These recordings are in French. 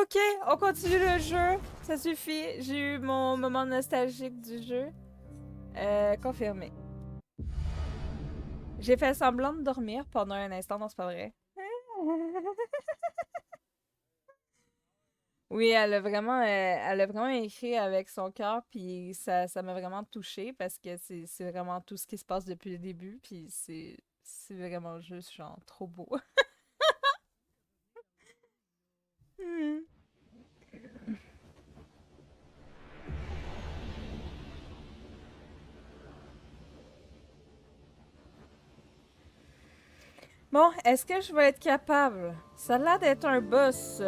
Ok, on continue le jeu. Ça suffit. J'ai eu mon moment nostalgique du jeu. Confirmé. J'ai fait semblant de dormir pendant un instant, non, c'est pas vrai. Oui, elle a vraiment écrit avec son cœur, puis ça m'a vraiment touchée parce que c'est vraiment tout ce qui se passe depuis le début, puis c'est vraiment juste genre trop beau. Hmm. Bon, est-ce que je vais être capable? Ça a l'air d'être un boss.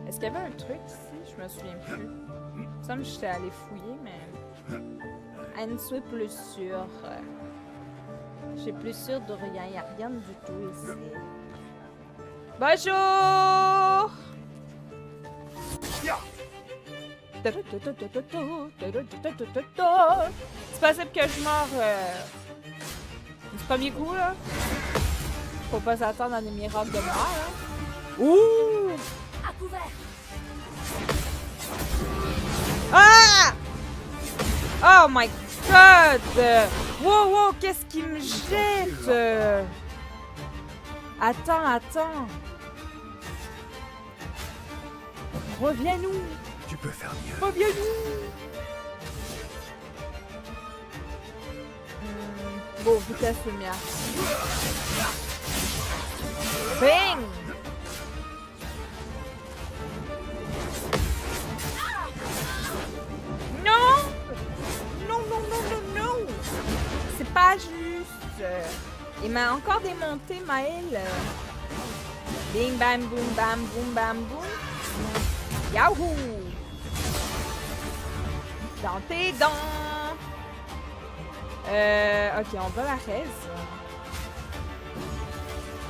Est-ce qu'il y avait un truc ici? Je me souviens plus. Ça me j'étais allée fouiller, mais... Elle ne soit plus sûre. Je suis plus sûre de rien. Il n'y a rien du tout ici. Bonjour! C'est possible que je meurs du premier coup, là. Faut pas s'attendre à des miracles de mort, hein. Ouh! À couvert. Ah! Oh my god! Wow, wow, qu'est-ce qui me jette? Attends. Reviens-nous! Tu peux faire mieux. Reviens-nous! Bon, vitesse lumière. Bang! Non! Non! C'est pas juste. Il m'a encore démonté, Maël. Bing, bam, boum, bam, boum, bam, boum. Yahoo! Dans tes dents! Ok, on va la raise.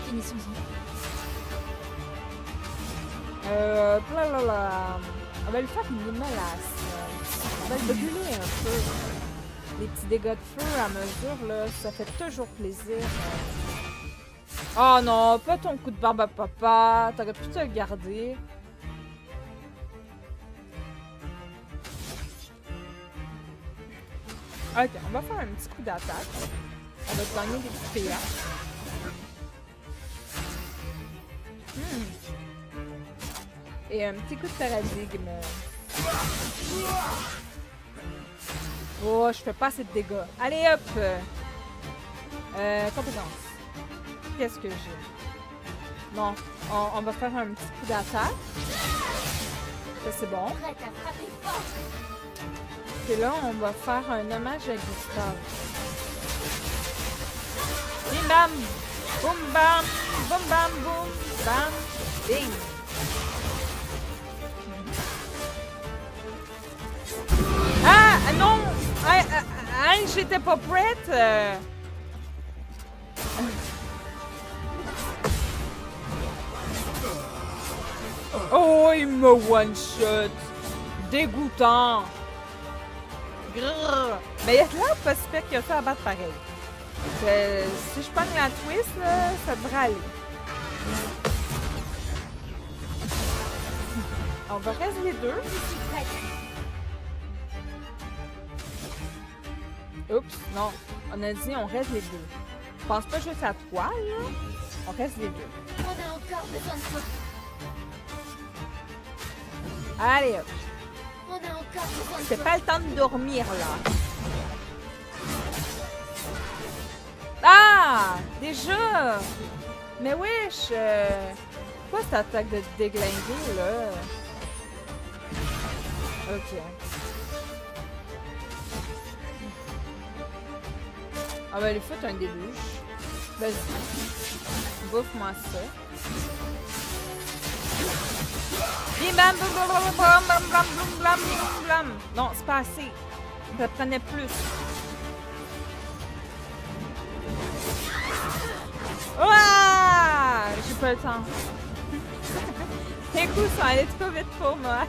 Finissons-en. Blablabla. On va lui faire une menace. On va le brûler un peu. Les petits dégâts de feu à mesure, là, ça fait toujours plaisir. Oh non, pas ton coup de barbe à papa. T'aurais pu te le garder. Ok, on va faire un petit coup d'attaque. On va gagner des petits PA. Et un petit coup de paradigme. Oh, je fais pas assez de dégâts. Allez hop! Compétence. Qu'est-ce que j'ai? Non, on va faire un petit coup d'attaque. Ça, c'est bon. Prête à frapper fort. Et là, on va faire un hommage à Gustave. Bim bam! Boum bam! Boum bam boum! Bam! Bing! Ah! Non! J'étais pas prête! Oh, il me one-shot! Dégoûtant! Grrr. Mais il y a là pas si pire que ça à battre pareil. Si je pogne la twist, là, ça devrait aller. On va rester les deux. Je suis prête. Oups, non. On a dit on reste les deux. Je pense pas juste à toi, là. On reste les deux. On a encore besoin de toi. Allez, hop. On a encore besoin de C'est toi. pas le temps de dormir, là. Ah! Déjà! Mais wesh! Quoi cette attaque de déglinguer, là? Ok. On va lui foutre un déluge. Vas-y. Bouffe-moi ça. Bim bam boum boum boum boum blam blam boum blam boum blam. Non, c'est pas assez. Ça prenait plus. Ouah! J'ai pas le temps. Tes coups sont allés trop vite pour moi.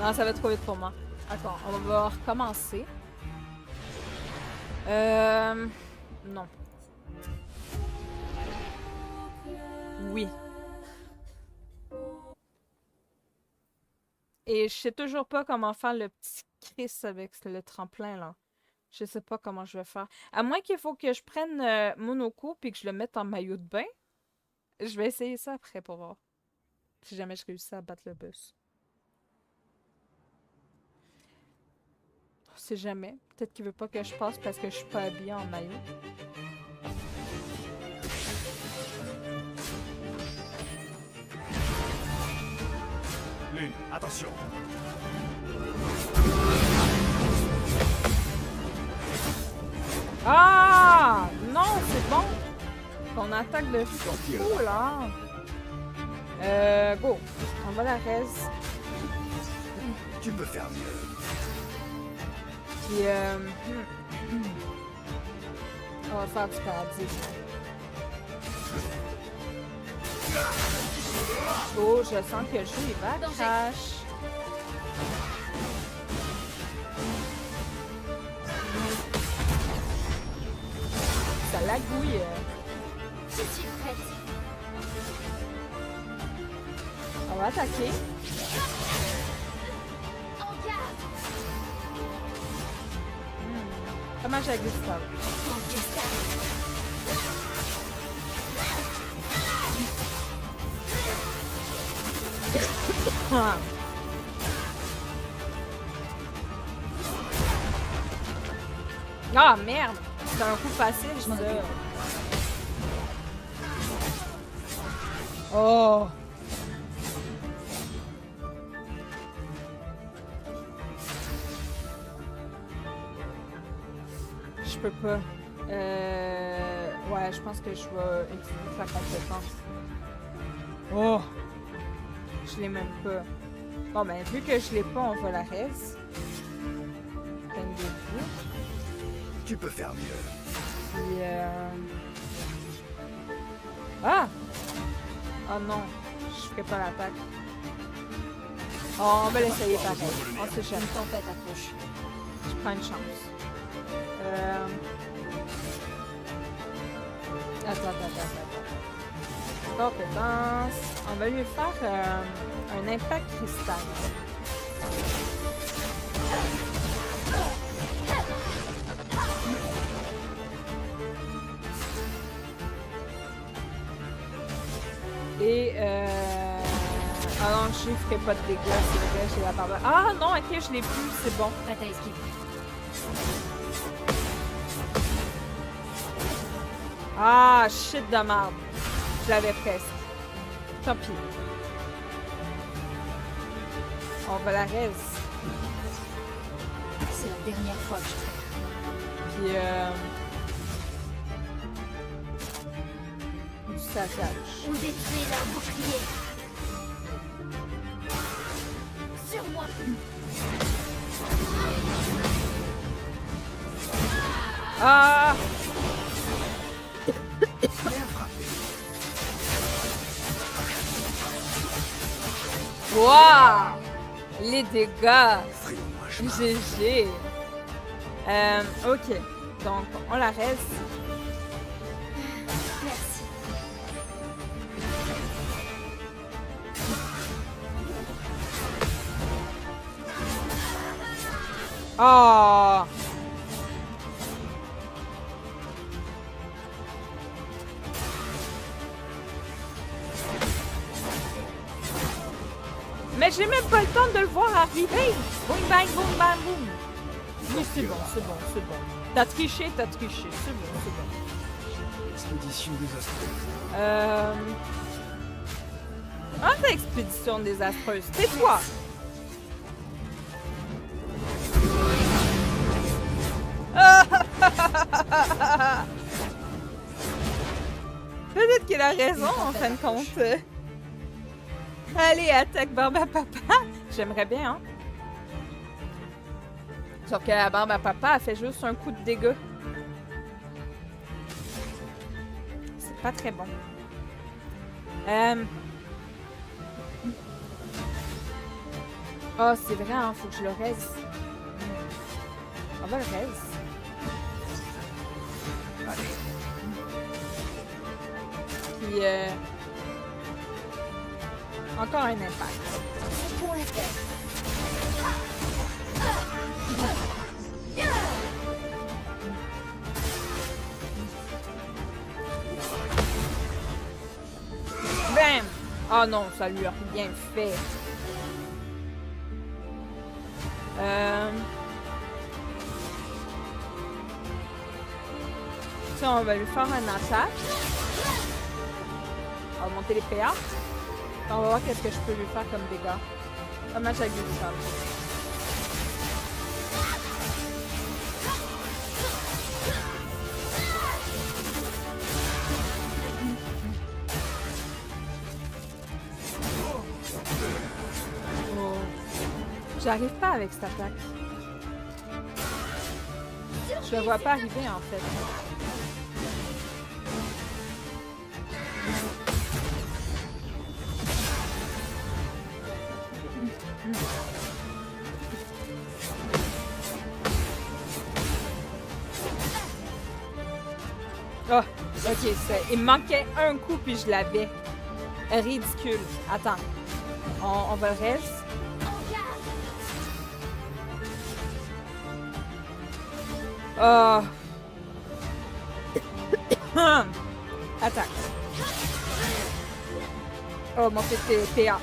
Non, ça va trop vite pour moi. Attends, on va recommencer. Non. Oui. Et je sais toujours pas comment faire le petit Chris avec le tremplin, là. Je sais pas comment je vais faire. À moins qu'il faut que je prenne Monoko puis que je le mette en maillot de bain. Je vais essayer ça après pour voir. Si jamais je réussis à battre le bus. On sait jamais. Peut-être qu'il veut pas que je passe parce que je suis pas habillée en maillot. Lune, attention. Ah! Non, c'est bon! Qu'on attaque de fou, là! Go! On va la res. Tu peux faire mieux. Puis, on va faire du paradis. Oh, je sens que le jeu, il va crash. Ça lagouille. Je suis prête. On va attaquer. En garde. Comment j'ai Gustave? En cristal. Ah. Ah, merde! C'est un coup facile, je me dis. Oh! Je peux pas. Ouais, je pense que je vais utiliser sa compétence. Oh! Je l'ai même pas. Bon, ben, vu que je l'ai pas, on va la res. Peine de vue. Tu peux faire mieux. Puis, Ah! Oh non, je ferai pas l'attaque. Oh, on va l'essayer pareil. On sait jamais. Une tempête approche. Je prends une chance. Attends. Compétence. On va lui faire un impact cristal. Et ah non, je ferai pas de dégâts, c'est vrai, j'ai la barbe. Ah non, ok, je l'ai plus, c'est bon. Prête à esquiver. Ah, shit de merde. Je l'avais presque. Tant pis. On va la res. C'est la dernière fois que je traite. Puis du saccage. Ou détruire leur bouclier. Sur moi. Ah! Wow! Les dégâts! GG! Ok. Donc, on la reste. Merci. Oh! Mais j'ai même pas le temps de le voir arriver! Boum, bang, boum, bang, boum! Oui, c'est bon. T'as triché, c'est bon. Expédition désastreuse. Ah, c'est expédition désastreuse. Tais-toi! Peut-être qu'il a raison, en fin de compte. Allez, attaque Barbe à Papa. J'aimerais bien, hein? Sauf que la Barbe à Papa, elle fait juste un coup de dégâts. C'est pas très bon. Oh, c'est vrai, hein, faut que je le reste. On va le reste. Allez. Puis, encore un impact. Pour la tête. Bam! Oh non, ça lui a rien fait. Ça, on va lui faire un attaque. On va monter les PA. On va voir qu'est-ce que je peux lui faire comme dégâts. Dommage avec du sable. Oh. J'arrive pas avec cette attaque. Je la vois pas arriver en fait. Oh, ok, il me manquait un coup puis je l'avais. Ridicule. Attends. On va le reste. Oh. Attaque. Oh, mon petit PA.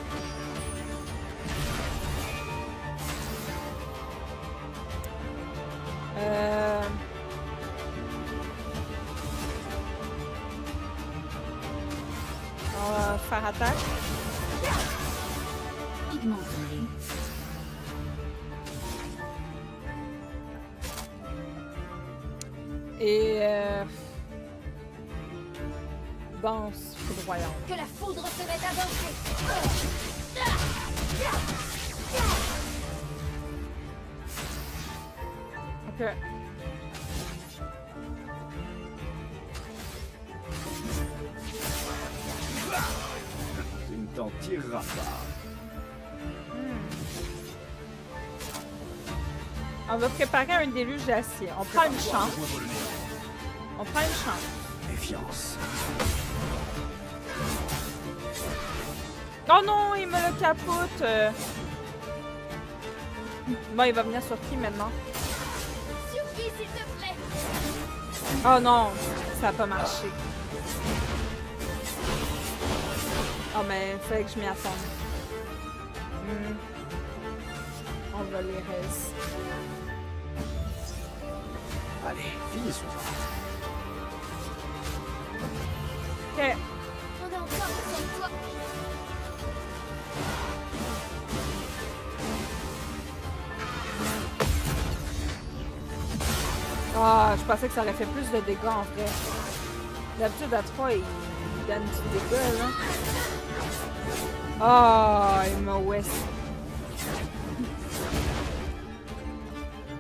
On va faire attaque. Pigmenté. Et danse foudroyante. Que la foudre se mette à danser. Ok. Tu ne t'en tireras pas. On va préparer un déluge d'acier. On prend une chance. Rejoindre le néant. On prend une chance. Méfiance. Oh non, il me le capote. Bon, il va venir sur qui maintenant? Sur qui, s'il te plaît? Oh non, ça n'a pas marché. Oh mais il fallait que je m'y attende. On va les rester. Allez, finissons. Ok. On a encore besoin de toi. Ah, je pensais que ça aurait fait plus de dégâts en vrai. D'habitude à 3, il donne du dégât là. Ah, il m'a west.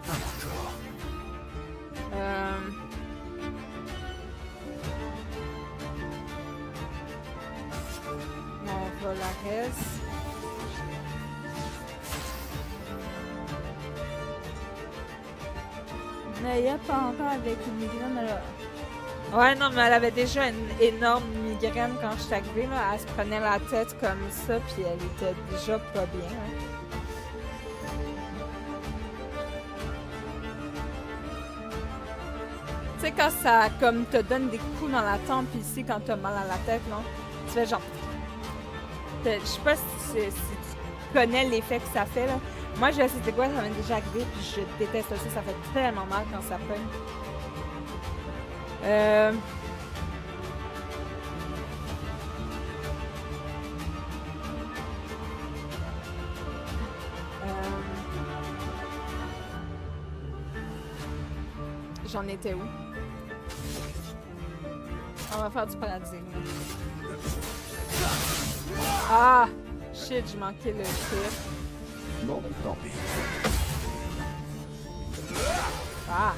Encore. On va la reste. Mais il n'y a pas encore avec une migraine là. Ouais, non, mais elle avait déjà une énorme migraine quand je suis arrivée. Là. Elle se prenait la tête comme ça, puis elle était déjà pas bien. Hein. Tu sais, quand ça comme te donne des coups dans la tempe, puis ici, quand t'as mal à la tête, non? Tu fais genre. Je sais pas si tu connais l'effet que ça fait, là. Moi, je sais c'est quoi, ça m'est déjà arrivé, puis je déteste ça fait tellement mal quand ça pogne. J'en étais où? On va faire du paradigme. Ah! Shit, j'ai manqué le truc. Bon, tant pis. Ah!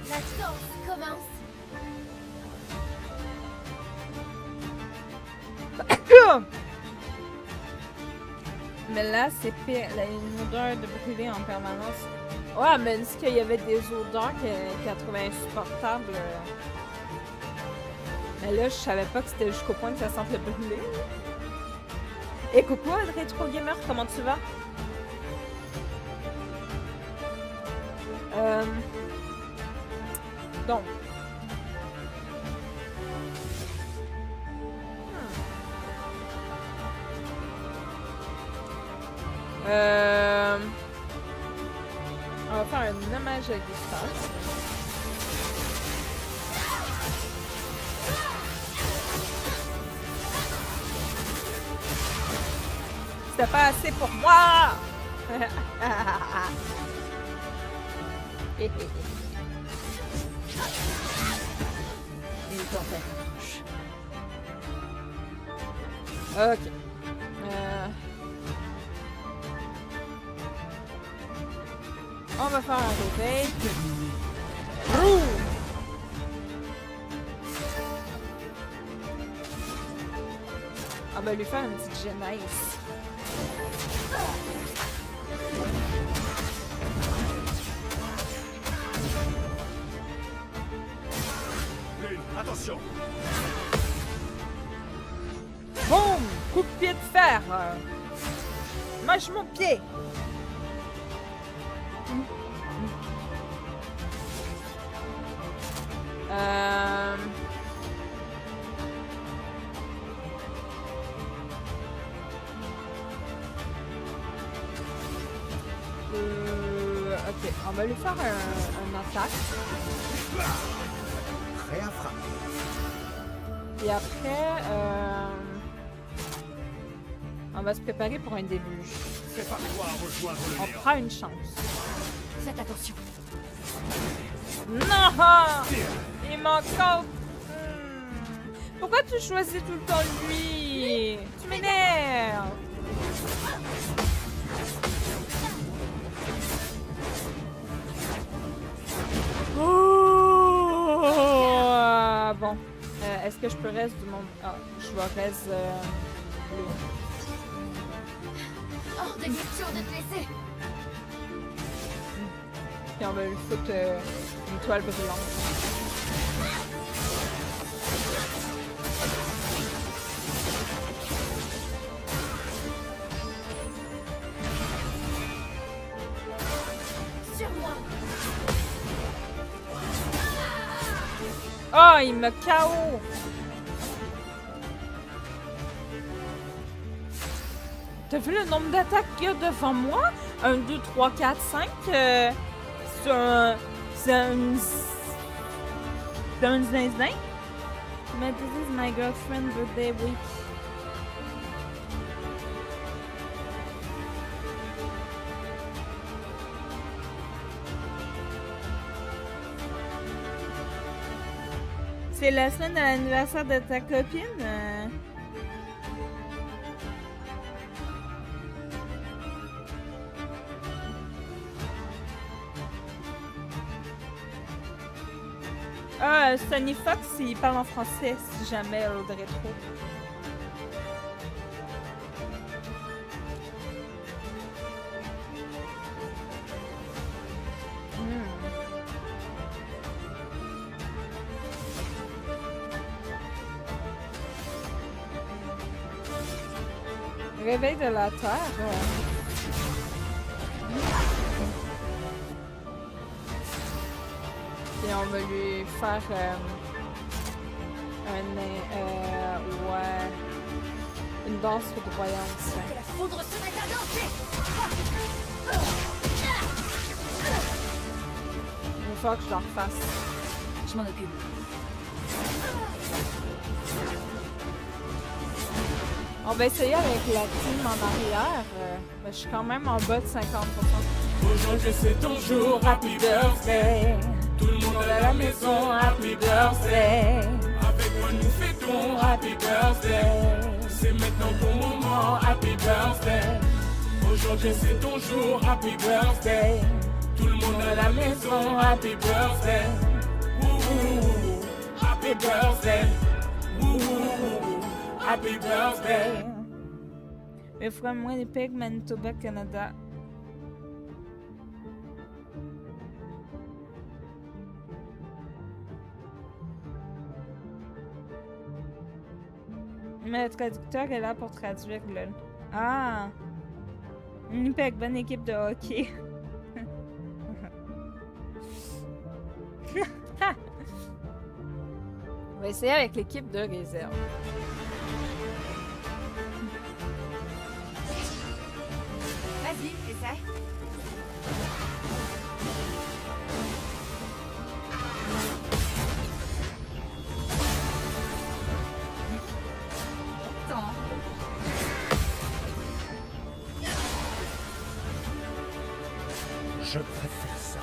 La danse commence. mais là, c'est pire. Elle a une odeur de brûlé en permanence. Ouais, elle m'a dit qu'il y avait des odeurs qu'elle trouvait insupportables. Mais là, je savais pas que c'était jusqu'au point que ça sente le brûlé. Et coucou, Retro Gamer, comment tu vas? Donc. On va faire un hommage à Gustave. C'était pas assez pour moi! Ok. On va faire un réveil. On va lui faire une petite genèse. Lune, attention! Boum! Coup de pied de fer! Mange mon pied! Ok, on va lui faire un attaque. Prêt à frapper. Et après, on va se préparer pour un début. Prépare-toi à rejoindre le On néant. prend une chance. Faites attention. Non! Il m'encore. Pourquoi tu choisis tout le temps lui? Tu m'énerves! Oh! Bon. Est-ce que je peux reste du monde? Ah, je vais reste bleu. Hors de question de te laisser. Puis on va lui foutre une toile brûlante. Sur moi. Oh, il me KO! T'as vu le nombre d'attaques qu'il y a devant moi? 1, 2, 3, 4, 5. C'est un... C'est un zinzin. Mais this is my girlfriend birthday week. C'est la semaine de l'anniversaire de ta copine? Ah, Sonny Fox, il parle en français si jamais l'autre rétro. Réveil de la Terre. Et on va lui faire ouais, une danse foudroyante. Que la foudre se mette à danser. Il faut que je le refasse. Je m'en occupe. On va essayer avec la team en arrière. Mais je suis quand même en bas de 50%. Aujourd'hui c'est ton jour, happy birthday. Tout le monde à la maison, happy birthday. Avec moi nous fêtons, happy birthday. C'est maintenant ton moment, happy birthday. Aujourd'hui c'est ton jour, happy birthday. Tout le monde à la maison, happy birthday. Wouhou, happy birthday. Wouhou, happy birthday. Mais vraiment Winnipeg, Manitoba, Canada. Mais le traducteur est là pour traduire le... Ah! Winnipeg, bonne équipe de hockey. On va essayer avec l'équipe de réserve. Vas-y, essaie. Attends. Je préfère ça.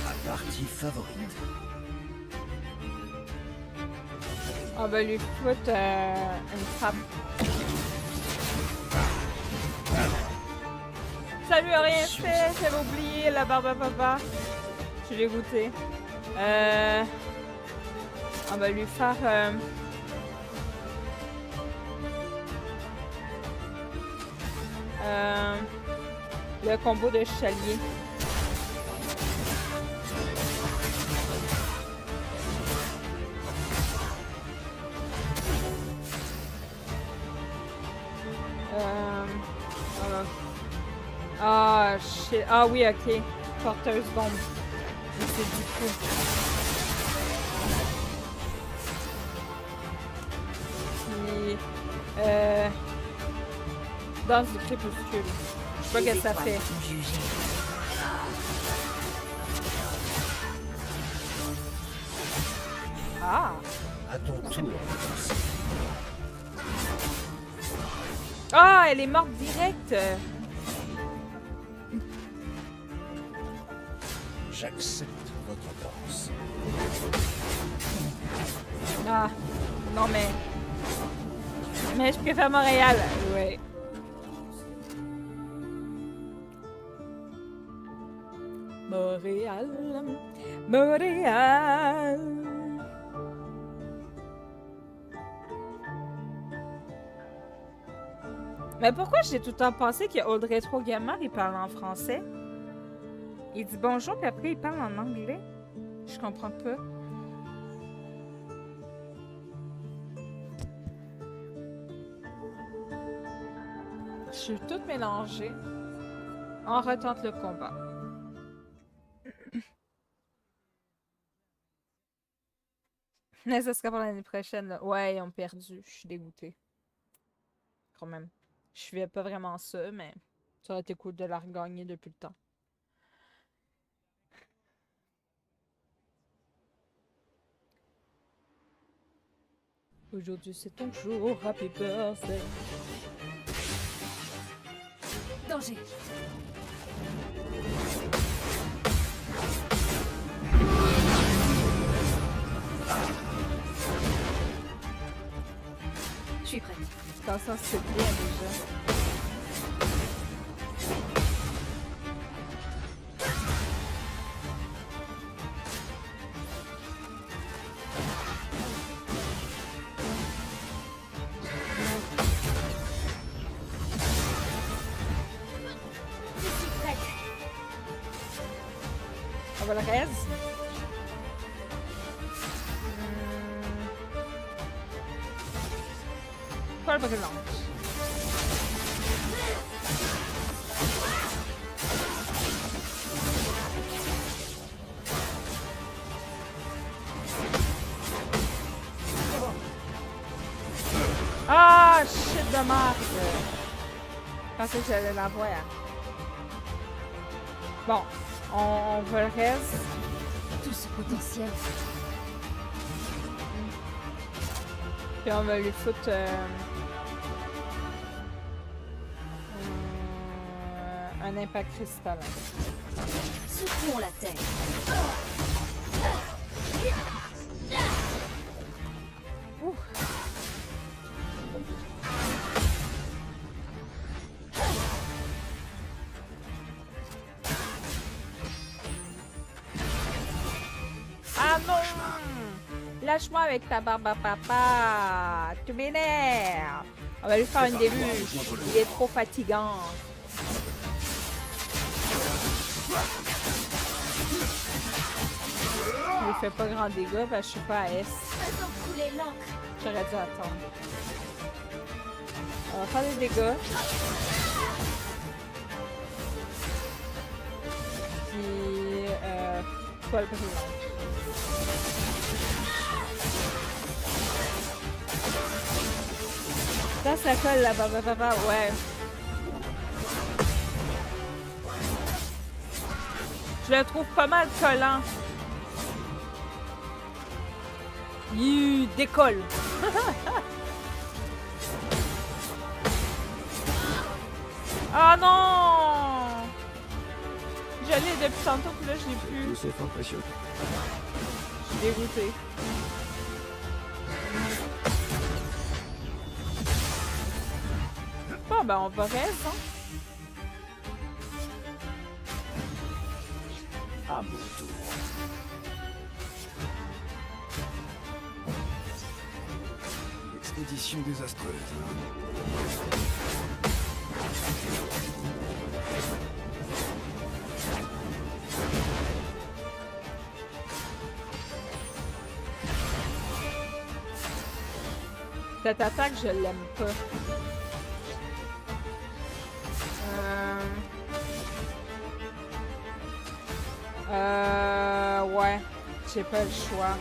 Ma partie favorite. On va lui foutre une frappe. Ça lui a rien fait, j'avais oublié la barbe à papa. Je suis dégoûtée. On va lui faire... le combo de chevalier. Ah, shit. Ah oui, ok. Porteuse bombe. Mais c'est du coup. Puis, danse du crépuscule. Je sais pas ce que ça fait. Ah! À ton tour. Ah, elle est morte direct! J'accepte votre danse. Ah, non mais... Mais je préfère Montréal, ouais. Montréal, Montréal. Mais pourquoi j'ai tout le temps pensé que Old Retro Gamer, il parle en français? Il dit bonjour, puis après il parle en anglais? Je comprends pas. Je suis toute mélangée. On retente le combat. Mais ça sera pour l'année prochaine, là. Ouais, ils ont perdu. Je suis dégoûtée. Quand même. Je suivais pas vraiment ça, mais ça aurait été cool de la regagner depuis le temps. Aujourd'hui, c'est ton jour. Happy birthday. Danger. Je suis prête. Dans ça, c'est bien déjà. Je suis prête. On va le reste. Pas le brûlant. Ah, shit de merde. Je pensais que j'allais l'avoir. Bon, on va le reste. Tout ce potentiel. Puis on va lui foutre un impact cristallin. Secouons la terre. Lâche-moi avec ta barbe à papa. Tu m'énerves. On va lui faire une déluge. Il est trop fatigant. Je lui fais pas grand dégâts parce que je suis pas à S. Faisons couler l'encre. J'aurais dû attendre. On va faire des dégâts. Puis, poil brillant. Ça colle là-bas, papa, ouais. Je le trouve pas mal collant. Il décolle. Ah non! Je l'ai depuis tantôt, puis là, je l'ai plus. C'est impressionnant. Je suis dégoûtée. Bon, ben, on va rester, hein? À mon tour. Expédition désastreuse. Cette attaque, je l'aime pas. Ouais. J'ai pas le choix.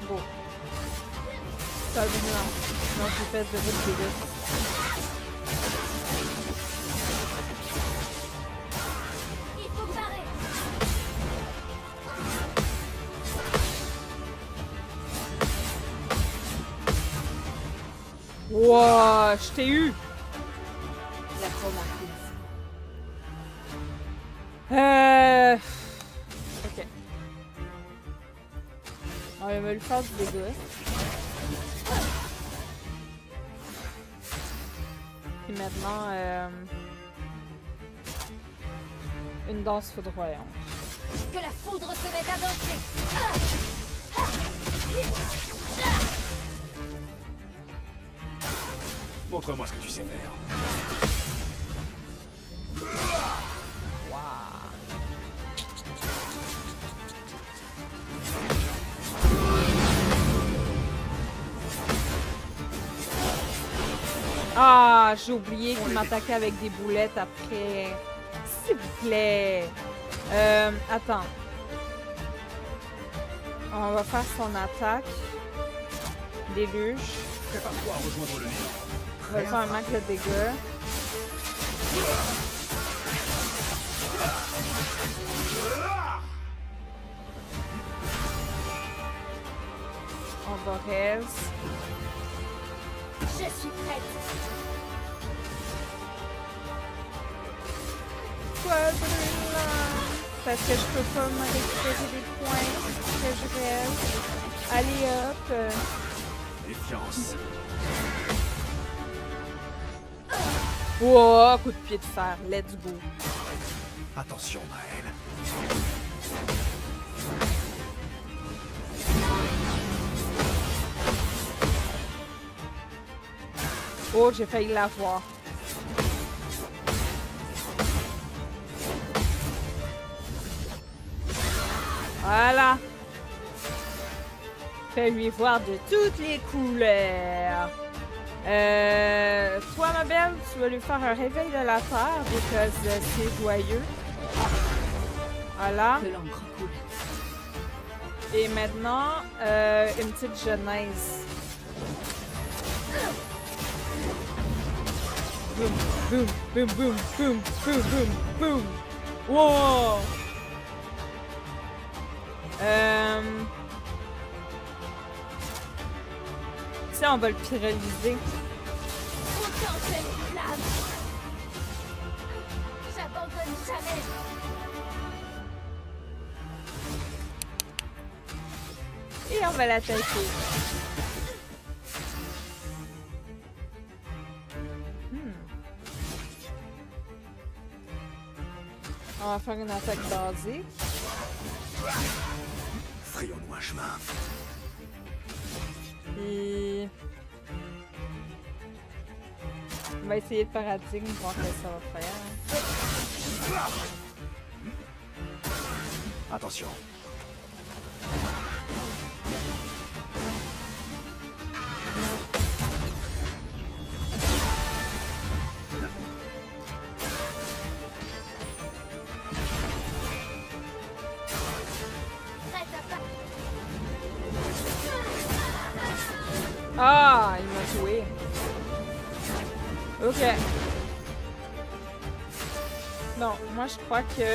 Bon. Ça va bien. Non, j'ai fait de votre dégâts. Il faut parer. Wow, je t'ai eu! La remarquise. Ok. On va lui faire du dégât. Puis maintenant, une danse foudroyante. Que la foudre se mette à danser. Montre-moi ce que tu sais faire. Ah, j'ai oublié qu'il m'attaquait avec des boulettes après. S'il vous plaît. Attends. On va faire son attaque. Déluge. Prépare-toi à rejoindre le néant. On va faire un max de dégâts. On va reste. Je suis prête. Quoi brûlant? Parce que je peux pas me récupérer des points que je reste. Allez hop. Défiance. Wow, coup de pied de fer. Let's go. Attention, Maël. Oh, j'ai failli l'avoir. Voilà. Fais-lui voir de toutes les couleurs. Toi, ma belle, tu vas lui faire un réveil de la terre parce que c'est joyeux. Voilà. Que l'encre coule. Et maintenant, une petite genèse. Boum, boum, boum, boum, boum, boum, boum, boum. Wow! Tiens, on va le pyrolyser. Autant cette flamme. J'abandonne jamais. Et on va l'attaquer. On va faire une attaque basique. Frayons-nous un chemin. Puis... On va essayer le paradigme, voir ce que ça va faire. Attention. Prête à pas. Ah, il m'a tué. Ok. Non, moi je crois que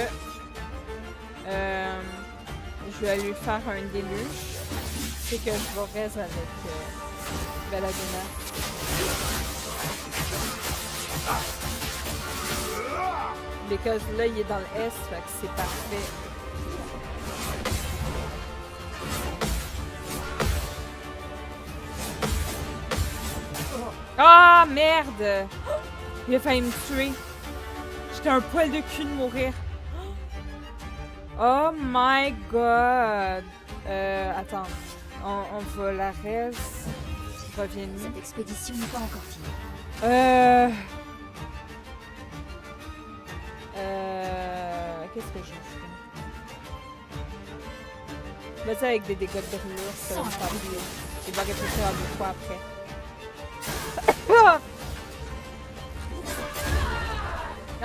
je vais lui faire un déluge. C'est que je vais reste avec Belladonna. Because là il est dans le S, fait que c'est parfait. Ah, merde! Il a failli me tuer. J'étais un poil de cul de mourir. Oh my god! Attends. On va la res. Reviens-nous. Cette expédition n'est pas encore finie. Qu'est-ce que je fais? Vas-y avec des dégâts de brûlure, ça va me faire pire. Il va réfléchir à 2 fois après.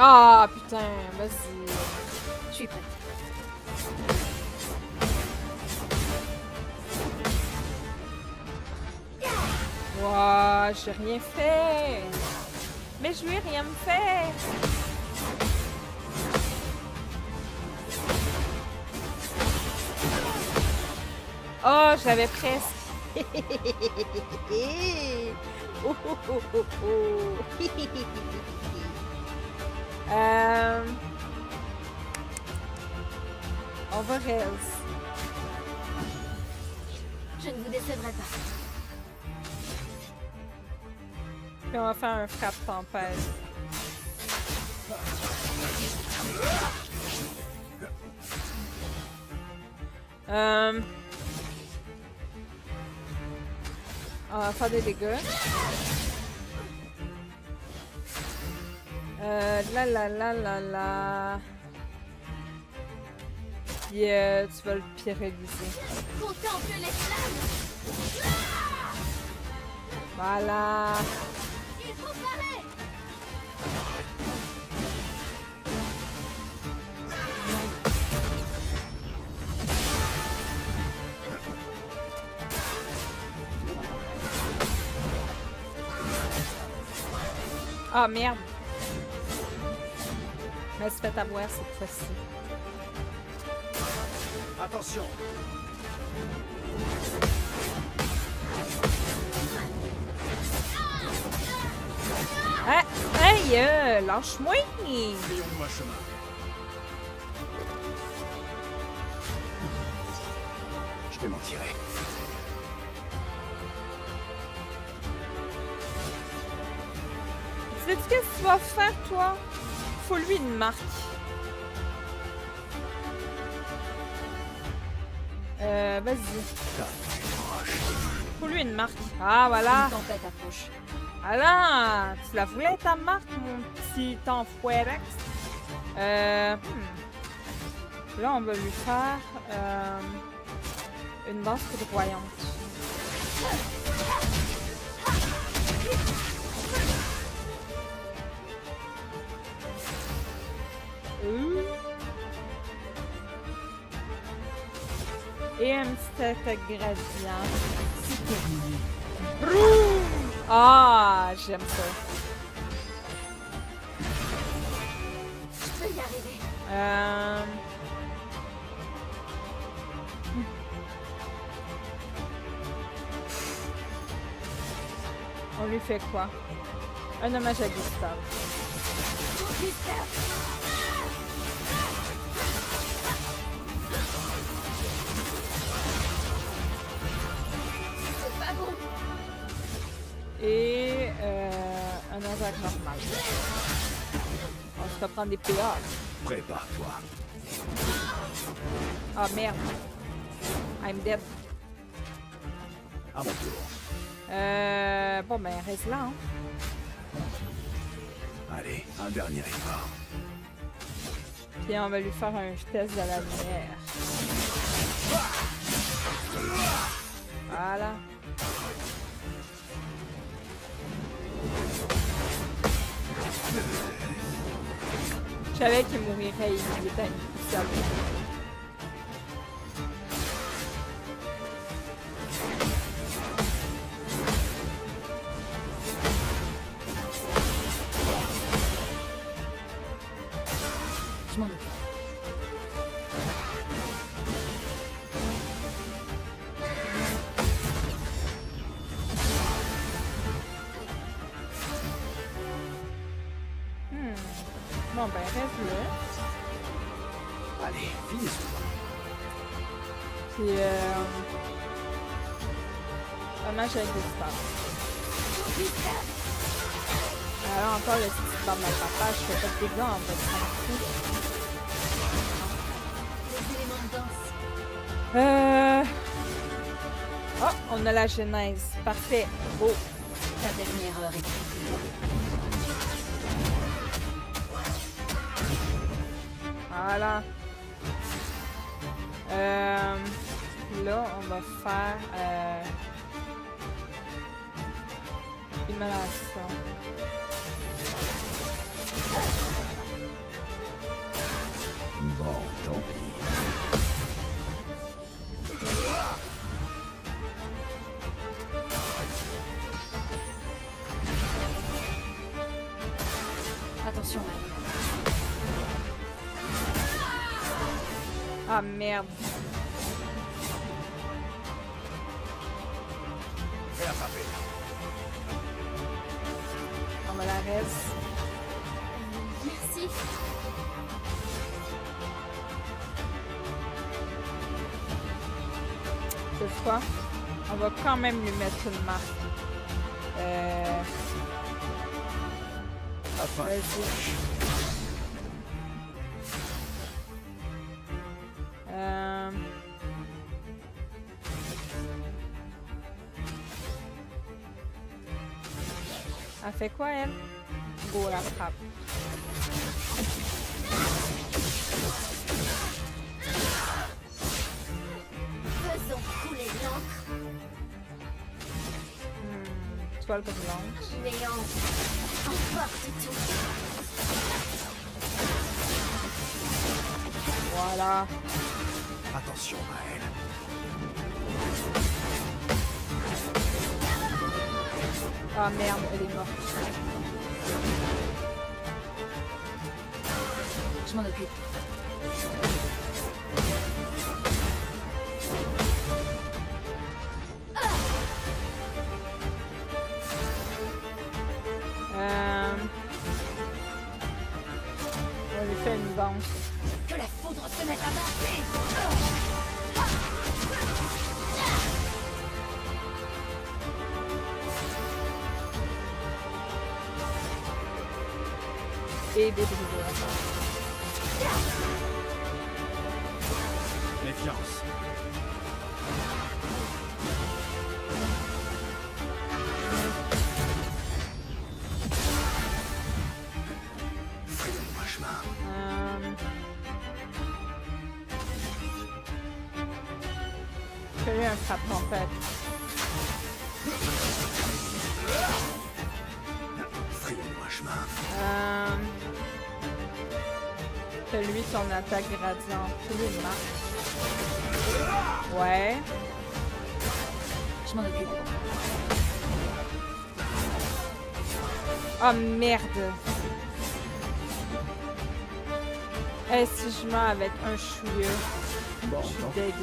Ah putain, vas-y. Je suis prête. Ouah, j'ai rien fait. Mais je lui ai rien fait. Oh, je l'avais presque. Oh, oh, oh, oh, oh. On va res. Je ne vous décevrai pas. Puis on va faire un frappe tempête. On va faire des dégâts. La. Puis tu vas le pyréliser. Contemple les flammes. Voilà. Il faut parer. Ah merde. Je me suis fait avoir cette fois-ci. Attention. Ah, hey, lâche-moi! Déonne-moi chemin. Je vais m'en tirer. Sais-tu qu'est-ce que tu vas faire, toi? Faut lui une marque. Vas-y. Faut lui une marque. Ah, voilà. Une tempête approche. Alors, tu la voulais ta marque, mon petit enfoirex? Là, on va lui faire une danse foudroyante. Et un petit attaque gradient. C'est terminé. Broum! Ah, j'aime ça. Je peux y arriver. On lui fait quoi? Un hommage à Gustave. C'est pas bon. Et un attaque normal. On se fait prendre des PA. Prépare-toi. Ah merde. I'm dead. À mon tour. Bon, ben, reste là, hein. Allez, un dernier effort. Puis on va lui faire un test de la lumière. Voilà. Je savais qu'il mourrait, il était inévitable. Je m'en occupe. Bon, ben, reste là. Allez, finis-toi. Puis, dommage avec les stars. Alors, encore le petit barbe de papa, je fais pas de dégâts, en fait, ça m'en fout. Les éléments de danse. Oh, on a la genèse. Parfait. Beau. Ta dernière heure est terminée. Voilà. Là, on va faire immolation. Bon, tant pis. Attention, Maëlle. Ah merde. Fais attraper. On me la reste. Merci. Cette fois, on va quand même lui mettre une marque. Afin. Vas-y. Elle fait quoi, elle? Go, la frappe. Faisons couler l'encre. Toile brûlante. Néant. Emporte tout. Voilà. Attention, Maëlle. Ah merde, elle est morte. Je m'en occupe. On lui fait une danse. Que la foudre se mette à danser. Et des briseurs. Méfiance. Frayons-moi chemin. Fais-lui un frappe tempête. Frayons-moi chemin. Fais-lui son attaque gradient. Fais-lui une marque. Ouais. Je m'en occupe. Oh merde! Eh, si je meurs avec un chouïa, Bon, je suis tant deg.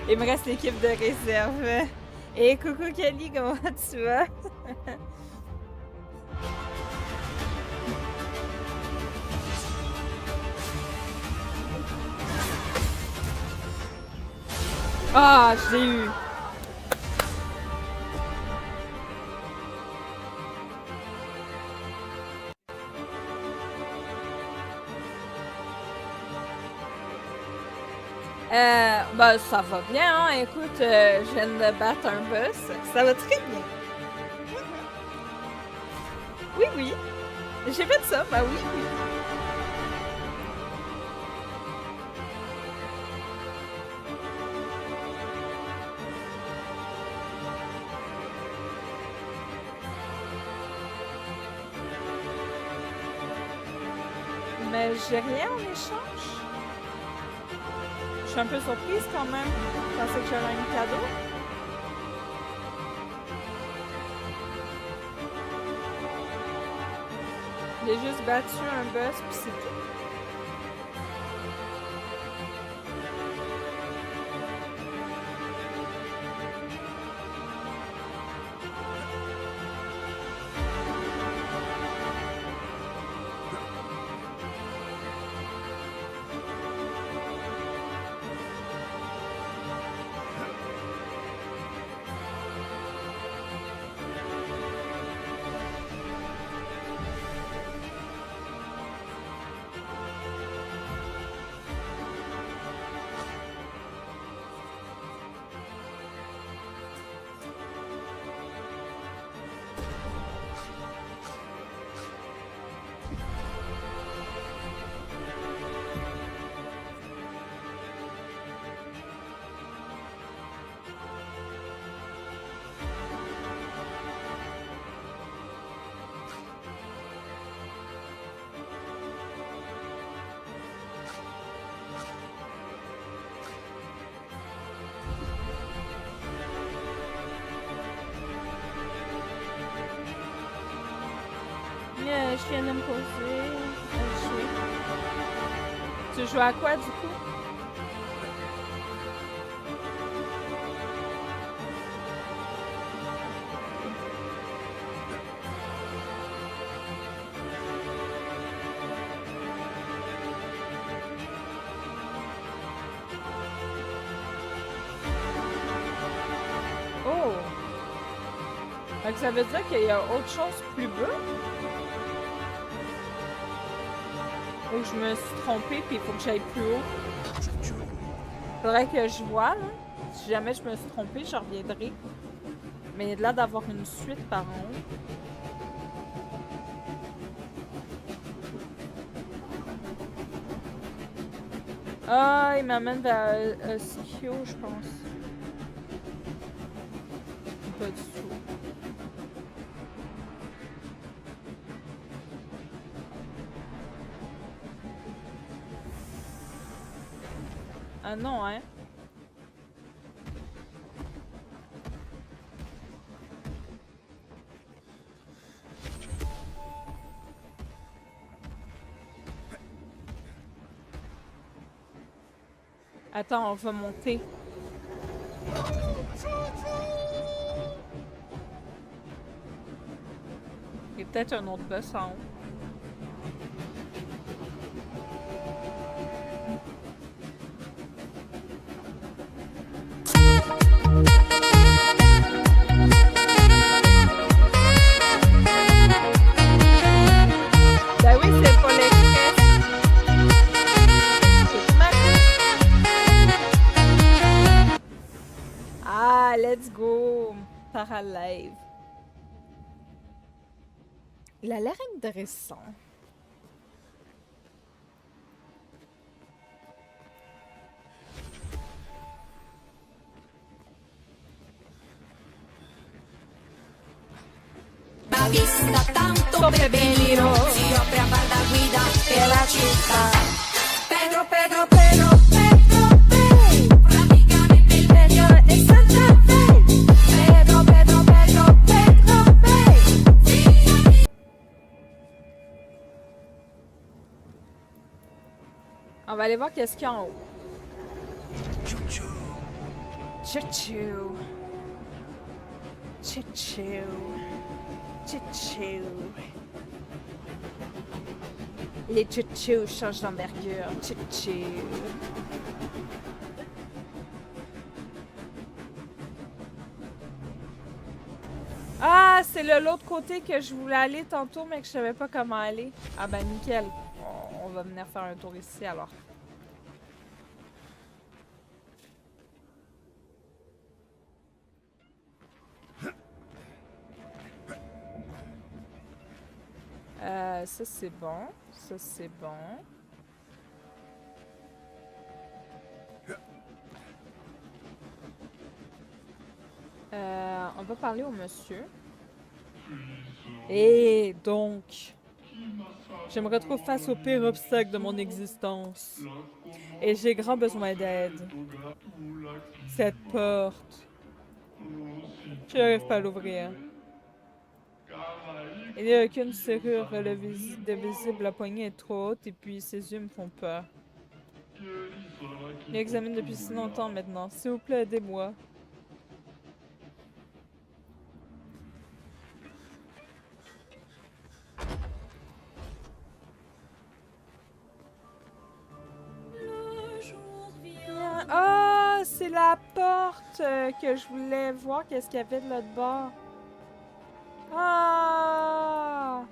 Il me reste l'équipe de réserve. Et coucou Kelly, comment tu vas? Ah, je l'ai eu! Ben, ça va bien, hein. Écoute, je viens de battre un boss. Ça va très bien. Oui, oui. J'ai fait ça, bah oui, oui. Mais j'ai rien en échange. Je suis un peu surprise quand même. Je pensais que j'aurais un cadeau. J'ai juste battu un boss pis c'est tout. Je viens de me poser. Tu joues à quoi du coup? Oh! Fait que ça veut dire qu'il y a autre chose plus bas? Ou je me suis trompée puis il faut que j'aille plus haut. Faudrait que je vois, là. Si jamais je me suis trompée, je reviendrai. Mais il y a de là d'avoir une suite par an. Ah, il m'amène vers Sikyo, je pense. Pas du tout. Ah non, hein? Attends, on va monter. Il y a peut-être un autre boss en haut. Ben oui, c'est pas l'express. C'est ma Ah, let's go! Paralive. Il a l'air intéressant. Ma vista tanto Peppino si offre a far da guida per la città. Pedro, Pedro, Pedro, Pedro, Pedro, praticamente il meglio è Santa Fe. Pedro, Pedro, Pedro, Pedro, Pedro. On va aller voir qu'est-ce qu'il y a en haut. Chouchou. Chouchou. Chouchou. Les chouchous changent d'envergure. Chouchou. Ah, c'est l'autre côté que je voulais aller tantôt, mais que je savais pas comment aller. Ah ben nickel. On va venir faire un tour ici alors. Ça, c'est bon. Ça, c'est bon. On va parler au monsieur. Et donc, je me retrouve face au pire obstacle de mon existence. Et j'ai grand besoin d'aide. Cette porte. Je n'arrive pas à l'ouvrir. Il n'y a qu'une serrure, de visible, la poignée est trop haute et puis ses yeux me font peur. Je l'examine depuis si longtemps maintenant. S'il vous plaît, aidez-moi. Ah, c'est la porte que je voulais voir qu'est-ce qu'il y avait de l'autre bord. Ah!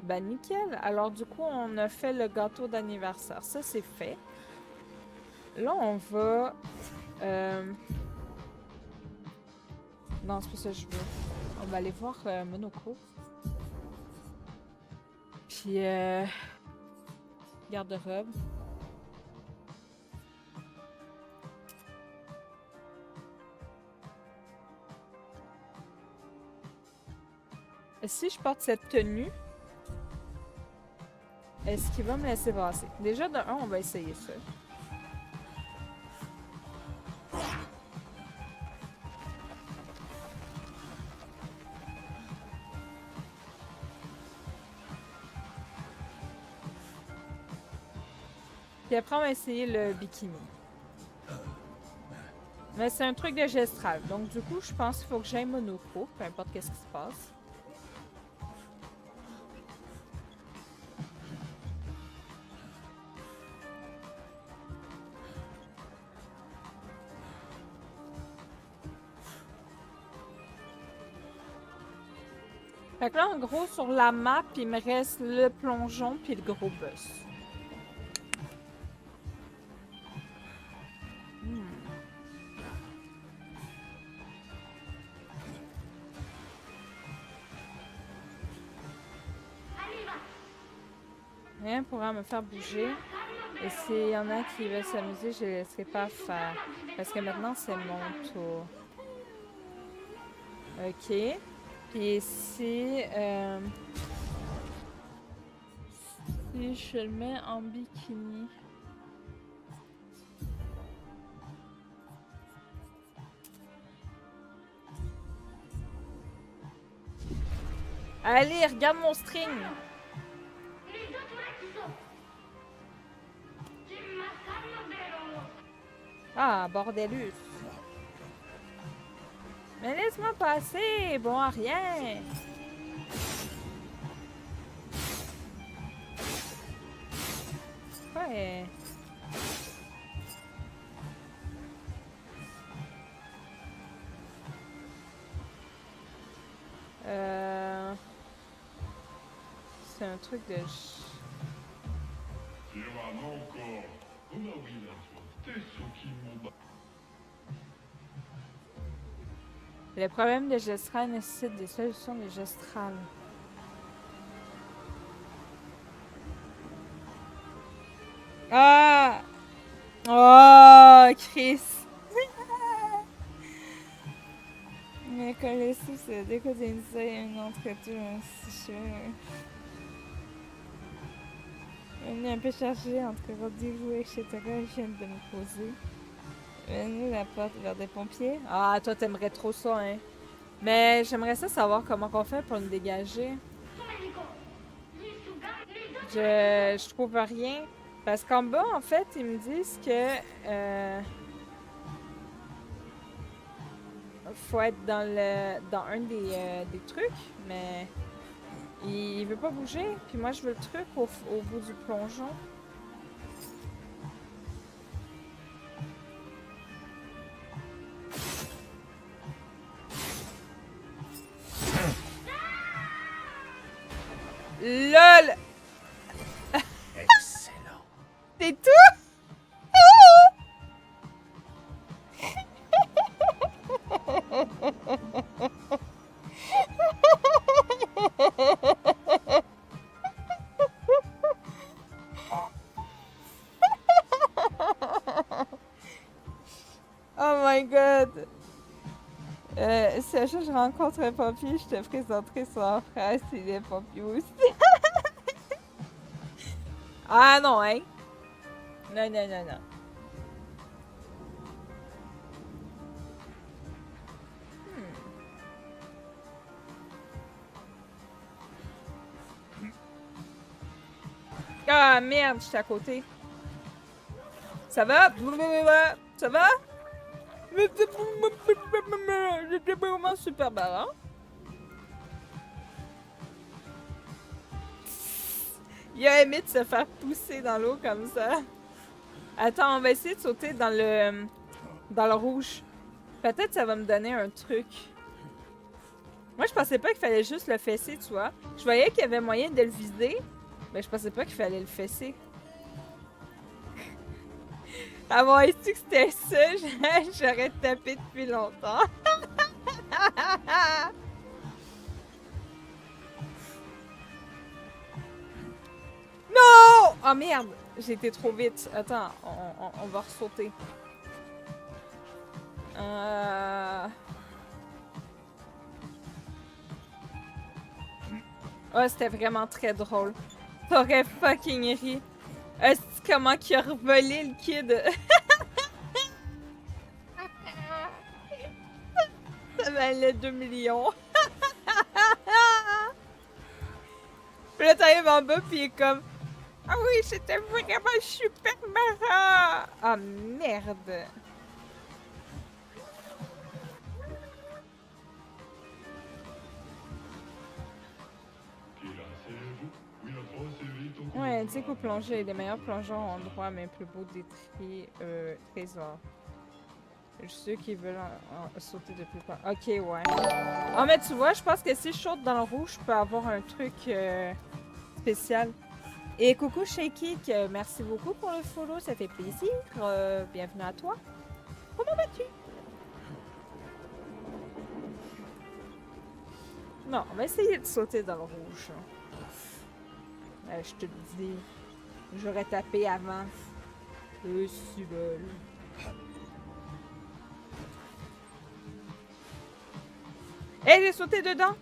Ben nickel. Alors du coup, on a fait le gâteau d'anniversaire. Ça, c'est fait. Là, on va... Non, c'est pas ça que je veux. On va aller voir Monoko. Puis, garde-robe. Si je porte cette tenue, est-ce qu'il va me laisser passer? Déjà, de un, on va essayer ça. Puis après, on va essayer le bikini. Mais c'est un truc de gestral. Donc, du coup, je pense qu'il faut que j'aille Monoko, peu importe qu'est-ce qui se passe. Fait que là, en gros, sur la map, il me reste le plongeon puis le gros boss. Rien pourra me faire bouger. Et s'il y en a qui veulent s'amuser, je ne laisserai pas faire. Parce que maintenant, c'est mon tour. Ok. Puis si je le mets en bikini. Allez, regarde mon string. Ah, bordelus. Mais laisse-moi passer, bon à rien. Ouais. C'est un truc de... Les problèmes de gestral nécessitent des solutions de gestral. Ah! Oh, Chris! Mais coller sous, c'est décoder une feuille, une entre tout, si je on est un peu chargé entre rendez-vous, etc. Je viens de me poser. Venez la porte vers des pompiers. Ah, toi, t'aimerais trop ça, hein? Mais j'aimerais ça savoir comment on fait pour le dégager. Je trouve rien. Parce qu'en bas, en fait, ils me disent que... faut être dans un des trucs, mais... Il veut pas bouger. Puis moi, je veux le truc au bout du plongeon. LOL! Excellent. C'est tout? god! Si un jour je rencontre un papier, je te présenterai son frère s'il est papier aussi. Ah non, hein? Non, non, non, non. Ah merde, je suis à côté. Ça va? Ça va? J'étais vraiment super marrant. Il a aimé de se faire pousser dans l'eau comme ça. Attends, on va essayer de sauter dans le rouge. Peut-être ça va me donner un truc. Moi, je pensais pas qu'il fallait juste le fesser, tu vois. Je voyais qu'il y avait moyen de le viser, mais je pensais pas qu'il fallait le fesser. Avoir su que c'était ça, j'aurais tapé depuis longtemps. Non! Oh merde! J'ai été trop vite. Attends, on va ressauter. Oh, c'était vraiment très drôle. T'aurais fucking ri. Est-ce comment qu'il a revolé le kid? Ça valait 2 millions. Puis là, t'arrives en bas, pis il est comme... Ah oui, c'était vraiment super marrant! Ah merde! Ouais, tu sais qu'au plongée, les meilleurs plongeurs ont le droit à mes plus beaux trésors. Ceux qui veulent sauter depuis pas. Ok, ouais. Ah, mais tu vois, je pense que si je saute dans le rouge, je peux avoir un truc spécial. Et coucou Shaky, merci beaucoup pour le follow, ça fait plaisir. Bienvenue à toi. Comment vas-tu? Non, on va essayer de sauter dans le rouge. Je te le dis. J'aurais tapé avant. Si bol. Hé, j'ai sauté dedans!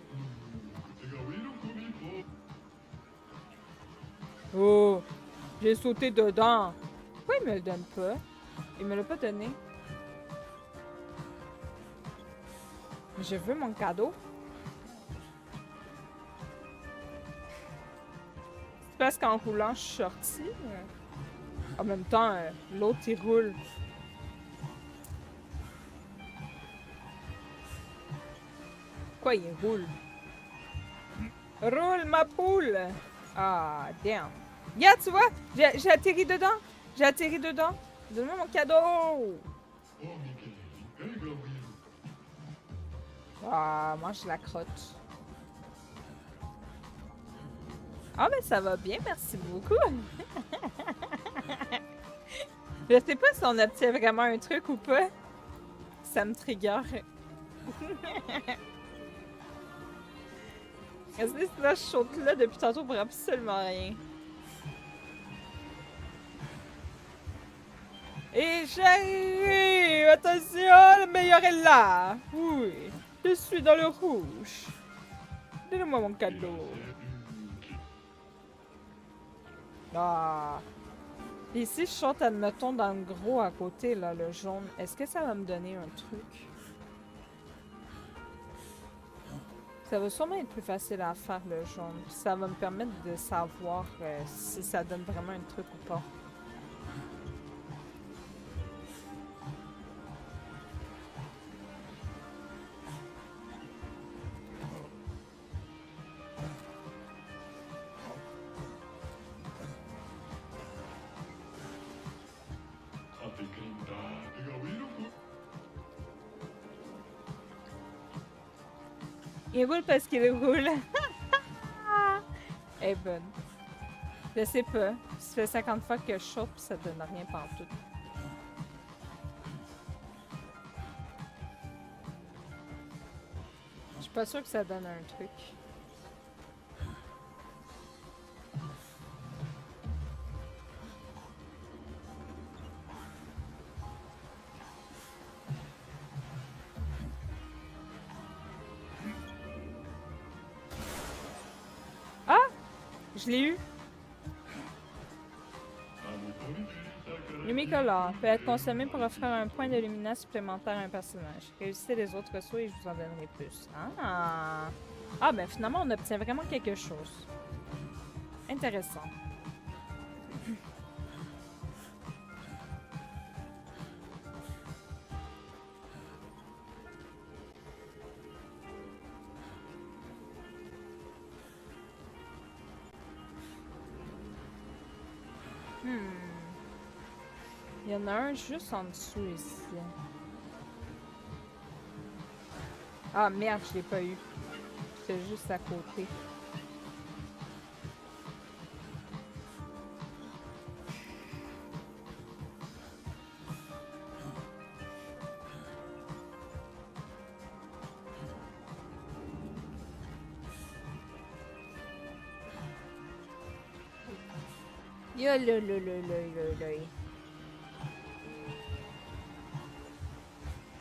Oh! J'ai sauté dedans! Pourquoi il me le donne pas? Il me l'a pas donné. Je veux mon cadeau. C'est parce qu'en roulant, je suis sortie. En même temps, l'autre, il roule. Quoi, il roule? Roule, ma poule! Ah, damn. Yeah, tu vois? J'ai atterri dedans. J'ai atterri dedans. Donne-moi mon cadeau! Ah, mange la crotte. Ah, mais ça va bien, merci beaucoup. Je sais pas si on obtient vraiment un truc ou pas. Ça me trigger. Est-ce que là, je saute là depuis tantôt pour absolument rien. Et j'arrive! Attention, le meilleur est là! Oui, je suis dans le rouge. Donne-moi mon cadeau. Ah. Et si je saute, admettons, dans le gros à côté, là, le jaune, est-ce que ça va me donner un truc? Ça va sûrement être plus facile à faire, le jaune. Ça va me permettre de savoir si ça donne vraiment un truc ou pas. Il roule parce qu'il roule. Elle est bonne. Je sais pas. Ça fait 50 fois que je saute pis ça donne rien pantoute. Je suis pas sûre que ça donne un truc. Je l'ai eu. Lumicolore peut être consommé pour offrir un point de luminance supplémentaire à un personnage. Réussissez les autres sauts et je vous en donnerai plus. Ah! Ah, ben finalement, on obtient vraiment quelque chose. Intéressant. Il y en a un juste en dessous ici. Ah merde, je l'ai pas eu. C'est juste à côté. Yo lo lo lo lo lo lo.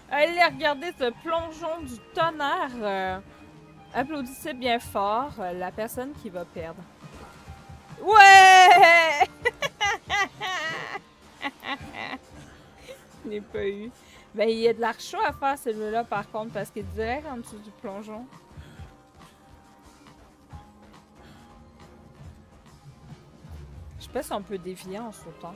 Allez regarder ce plongeon du tonnerre. Applaudissez bien fort la personne qui va perdre. Ouais! Je n'ai pas eu. Ben, il y a de l'archaud à faire celui-là par contre parce qu'il est direct en dessous du plongeon. Je sais pas si on peut dévier en sautant.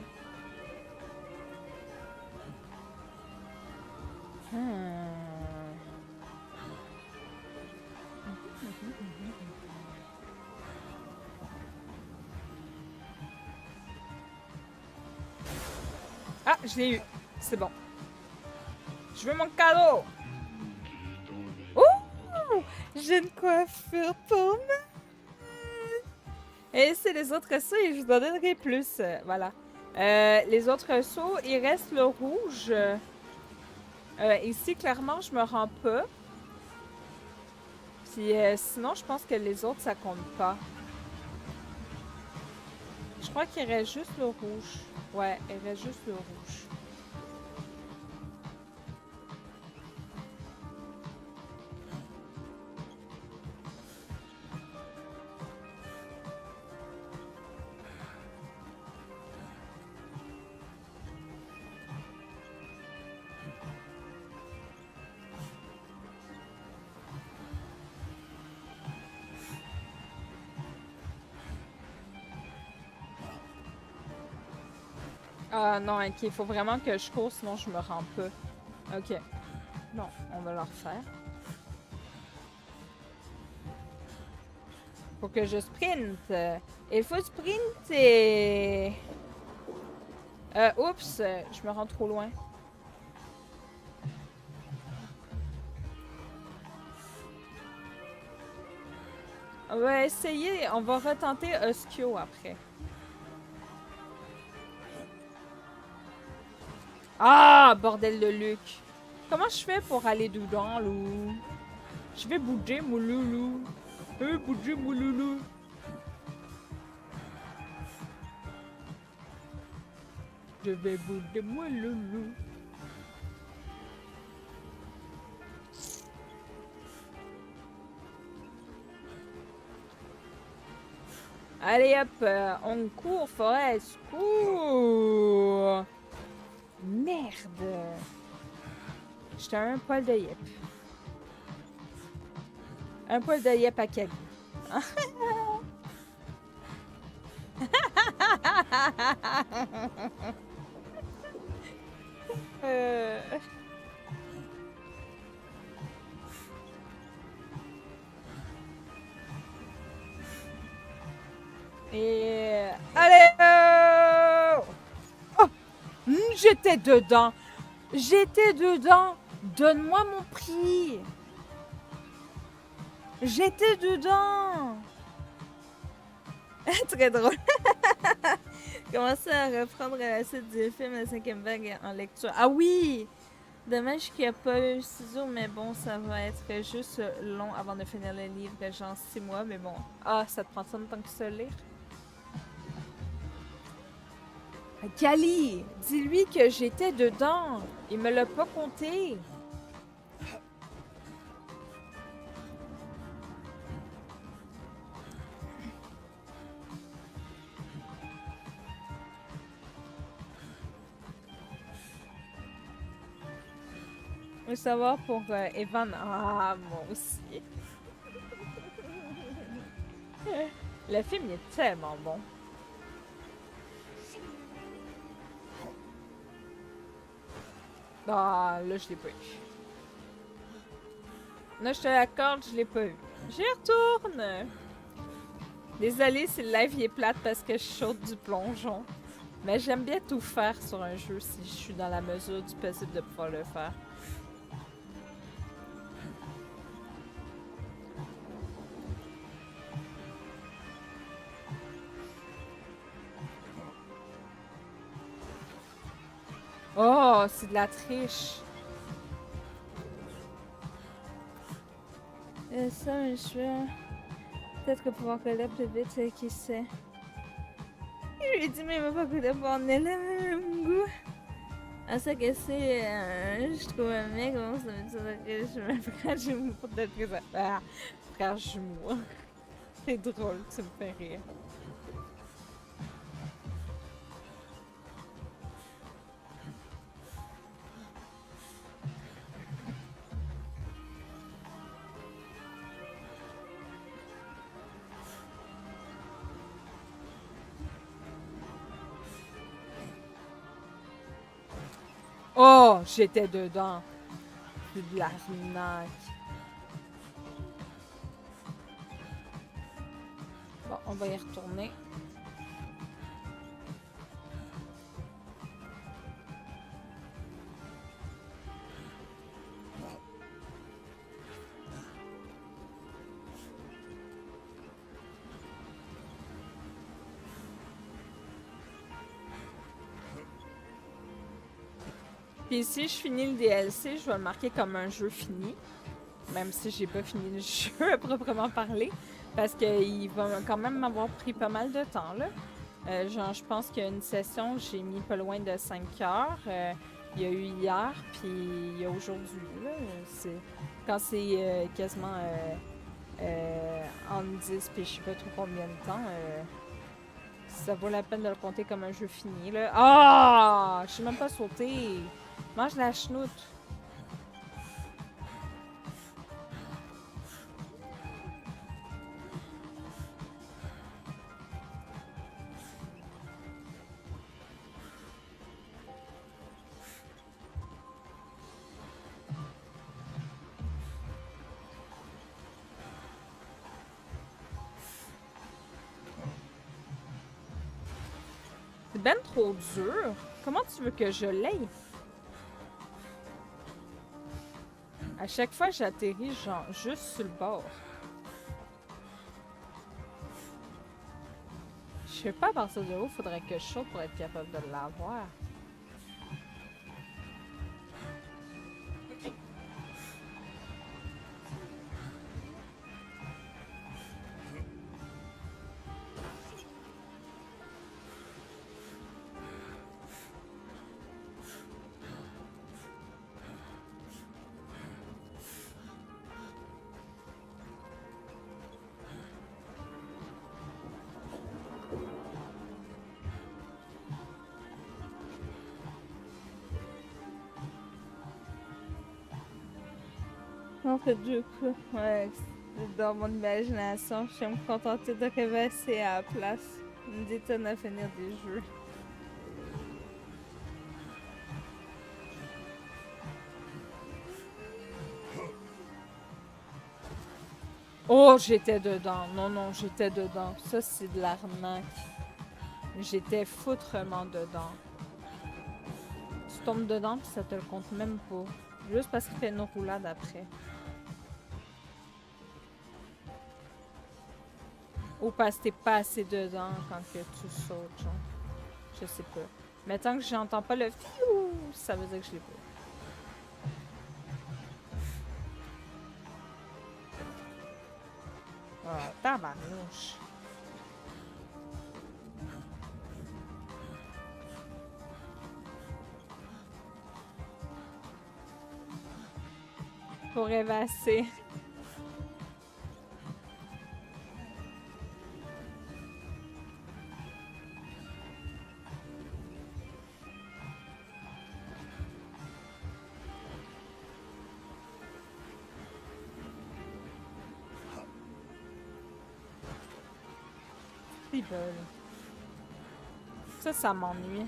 Ah, je l'ai eu. C'est bon. Je veux mon cadeau. Ouh! J'ai une coiffure pour moi. Et c'est les autres sauts et je vous en donnerai plus. Voilà. Les autres sauts, il reste le rouge. Ici, clairement, je me rends pas. Puis sinon, je pense que les autres, ça compte pas. Je crois qu'il reste juste le rouge. Ouais, il reste juste le rouge. Ah non, ok, il faut vraiment que je cours, sinon je me rends pas. Ok. Bon, on va le refaire. Faut que je sprinte. Il faut sprinter. Oups, je me rends trop loin. On va essayer, on va retenter Oskio après. Ah, bordel de Luc. Comment je fais pour aller dedans, loup? Je vais bouger, mon loulou. Je vais bouger, mon loulou. Je vais bouger, mon loulou. Allez hop, on court, Forest, cours. Merde! J'étais un poil de yep. Un poil de yep à Cali. Et... Allez! Oh! J'étais dedans! J'étais dedans! Donne-moi mon prix! J'étais dedans! Très drôle. Commencer à reprendre la suite du film La 5e vague en lecture. Ah oui! Dommage qu'il n'y a pas eu ciseaux, mais bon, ça va être juste long avant de finir le livre, genre 6 mois, mais bon. Ah, ça te prend ça longtemps que ça lire? Kali, dis-lui que j'étais dedans. Il me l'a pas compté. veux savoir pour Evan. Ah, moi aussi. Le film il est tellement bon. Ah, là, je l'ai pas eu. Là, je te l'accorde, je l'ai pas eu. J'y retourne! Désolée si le live il est plate parce que je saute du plongeon. Mais j'aime bien tout faire sur un jeu si je suis dans la mesure du possible de pouvoir le faire. Oh, c'est de la triche! Ça, je vais... Peut-être que pouvoir coller plus vite, qui sait. Je lui ai dit, mais il m'a pas coller pour on est le même goût. À ça que c'est... je trouve un mec, comment ça veut dire que je suis un frère jumeau. Peut-être que ça... Ah, frère jumeau. C'est drôle, tu me fais rire. Oh, j'étais dedans. C'est de l'arnaque. Bon, on va y retourner. Puis si je finis le DLC, je vais le marquer comme un jeu fini. Même si j'ai pas fini le jeu à proprement parler. Parce qu'il va quand même m'avoir pris pas mal de temps, là. Genre, je pense qu'il y a une session, j'ai mis pas loin de 5 heures. Il y a eu hier, puis il y a aujourd'hui, là. Quand c'est quasiment en 10, puis je sais pas trop combien de temps, ça vaut la peine de le compter comme un jeu fini, là. Ah! Je sais même pas sauter. Mange la chenoute. C'est ben trop dur. Comment tu veux que je l'aie? À chaque fois, j'atterris genre juste sur le bord. Je sais pas à partir de où faudrait que je saute pour être capable de l'avoir. En fait, du coup, ouais, dans mon imagination, je vais me contenter de rêvasser à la place. Une détonne à finir des jeux. Oh, j'étais dedans. Non, non, j'étais dedans. Ça, c'est de l'arnaque. J'étais foutrement dedans. Tu tombes dedans, puis ça te le compte même pas. Juste parce qu'il fait une roulade après. Ou parce que t'es pas assez dedans quand que tu sautes, genre. Je sais pas. Mais tant que j'entends pas le fiou, ça veut dire que je l'ai pas. Ah, tabarnouche. Pour rêvasser. Ils veulent. Ça m'ennuie.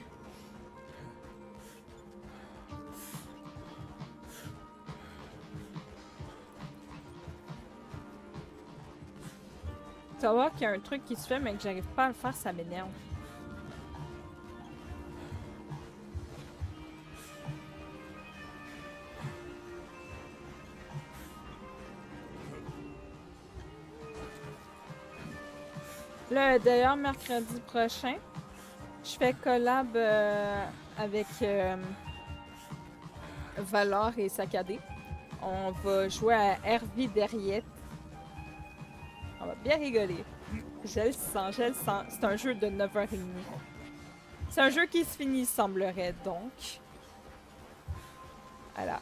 Savoir qu'il y a un truc qui se fait mais que j'arrive pas à le faire, ça m'énerve. Là, d'ailleurs, mercredi prochain, je fais collab avec Valor et Saccadé. On va jouer à Hervé Derriette. On va bien rigoler. Je le sens, je le sens. C'est un jeu de 9h30. C'est un jeu qui se finit, il semblerait, donc. Voilà.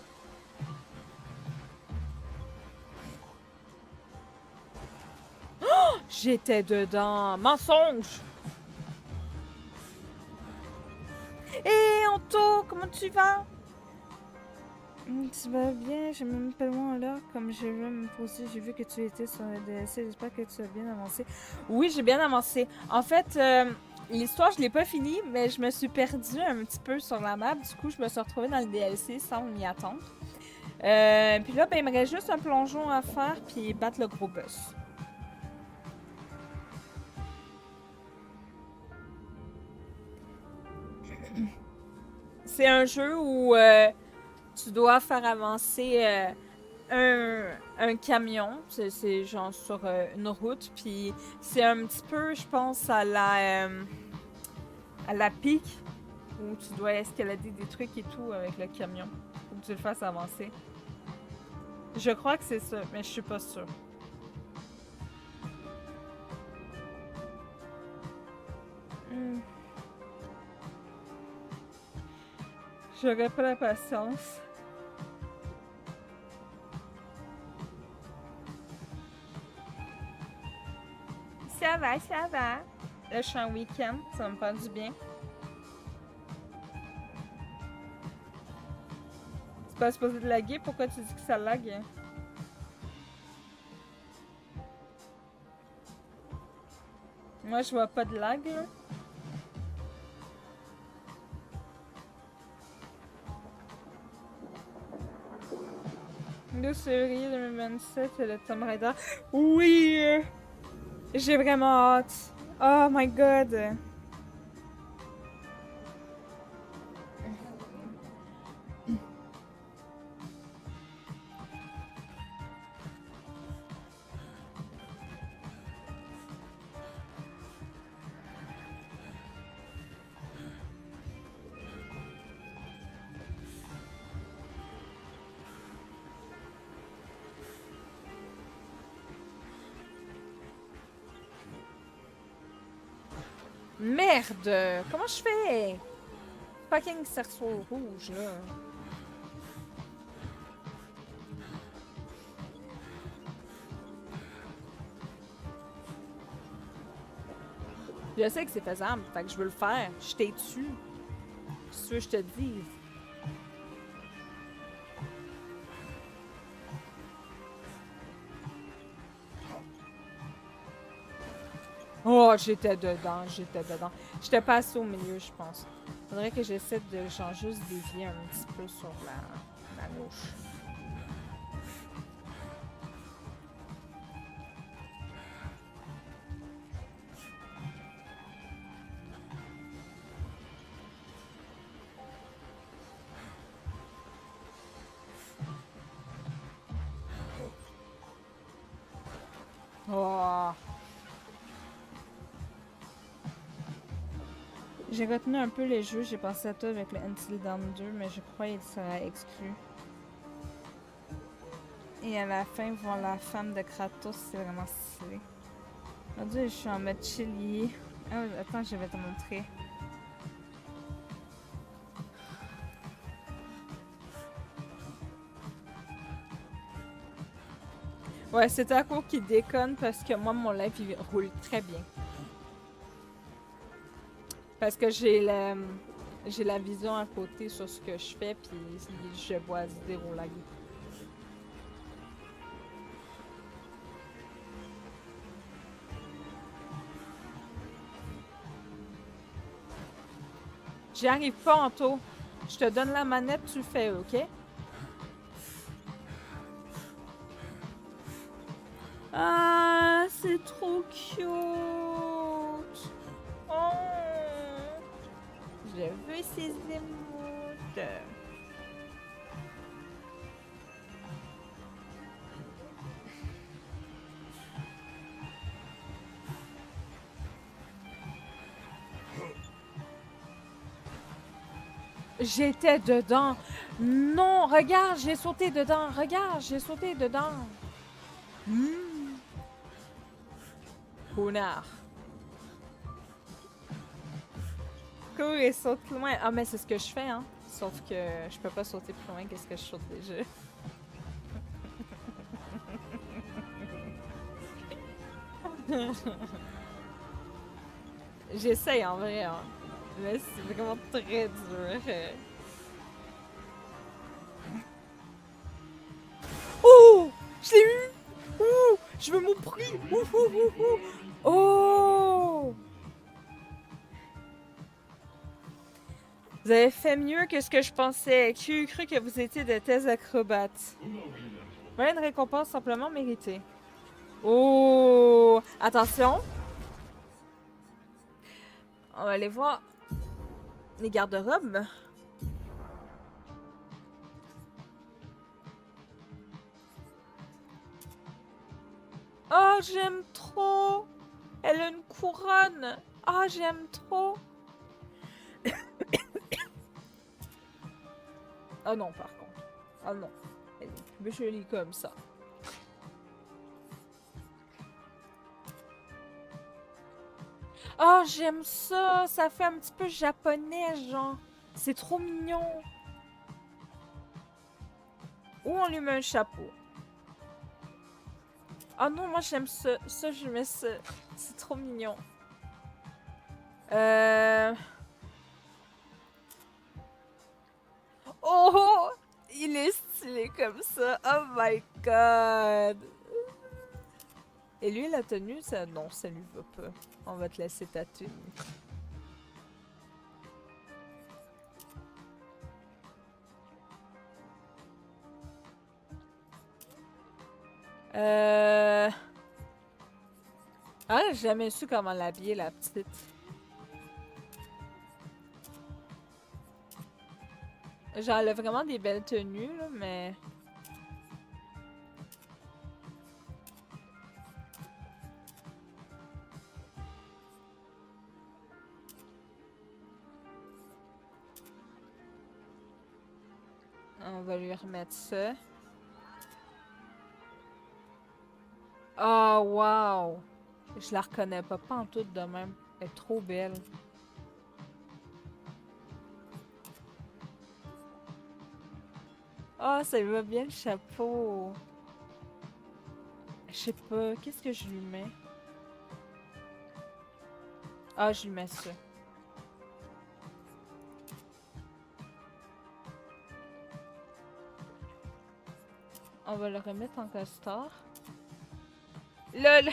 Oh! J'étais dedans! Mensonge! Hé, Anto, comment tu vas? Tu vas bien? J'ai même pas loin là, comme je veux me poser. J'ai vu que tu étais sur le DLC. J'espère que tu as bien avancé. Oui, j'ai bien avancé. En fait, l'histoire, je l'ai pas finie, mais je me suis perdue un petit peu sur la map. Du coup, je me suis retrouvée dans le DLC sans m'y attendre. Puis là, ben, il me reste juste un plongeon à faire, puis battre le gros boss. C'est un jeu où tu dois faire avancer un camion. C'est genre sur une route. Puis c'est un petit peu, je pense, à la pique où tu dois escalader des trucs et tout avec le camion. Faut que tu le fasses avancer. Je crois que c'est ça, mais je suis pas sûre. J'aurais pas la patience. Ça va, ça va. Là, je suis en week-end, ça me fait du bien. C'est pas supposé de laguer, pourquoi tu dis que ça lag? Moi, je vois pas de lag, là. Le 2 février 2027, c'est le Tomb Raider. Oui! J'ai vraiment hâte. Oh my god! Merde! Comment je fais? Fucking cerceau rouge, là. Je sais que c'est faisable, fait que je veux le faire. Je t'ai dessus. Qu'est-ce que tu veux que je te dise? Oh, j'étais dedans, j'étais dedans. J'étais pas assez au milieu, je pense. Faudrait que j'essaie de genre juste dévier un petit peu sur la gauche. Oh! J'ai retenu un peu les jeux, j'ai pensé à toi avec le Until Dawn 2, mais je crois qu'il sera exclu. Et à la fin, voir la femme de Kratos, c'est vraiment stylé. Mon dieu, je suis en mode chili. Oh, attends, je vais te montrer. Ouais, c'est Taco qui déconne parce que moi, mon live, il roule très bien. Parce que j'ai la vision à côté sur ce que je fais, puis je vois zéro lag. J'y arrive pas, Anto. Je te donne la manette, tu le fais, ok? Ah, c'est trop cute! Oh! Je veux ces émoutes! J'étais dedans! Non! Regarde, j'ai sauté dedans! Regarde, j'ai sauté dedans! Connard! Cours et saute plus loin. Ah, mais c'est ce que je fais, hein. Sauf que je peux pas sauter plus loin que ce que je saute déjà. J'essaye en vrai, hein. Mais c'est vraiment très dur. Oh! Je l'ai eu! Ouh! Je veux mon prix! Ouh, ouh, ouh, ouh. Oh! Vous avez fait mieux que ce que je pensais. Qui eût cru que vous étiez de tels acrobates? Voilà une récompense simplement méritée. Oh! Attention! On va aller voir les garde-robes. Oh, j'aime trop! Elle a une couronne! Ah, j'aime trop! Ah non, par contre. Ah non. Elle est plus jolie comme ça. Oh, j'aime ça! Ça fait un petit peu japonais, genre. C'est trop mignon. Ou on lui met un chapeau. Ah non, moi j'aime ça. Ça, je mets ça. C'est trop mignon. Oh! Il est stylé comme ça. Oh my god! Et lui, la tenue, ça... Non, ça lui va pas. On va te laisser ta tenue. Ah, j'ai jamais su comment l'habiller, la petite. Genre, elle a vraiment des belles tenues, là, mais... On va lui remettre ça. Oh, wow! Je la reconnais pas pantoute de même. Elle est trop belle. Oh, ça lui va bien le chapeau. Je sais pas, qu'est-ce que je lui mets? Ah, je lui mets ça. On va le remettre en costard. LOL!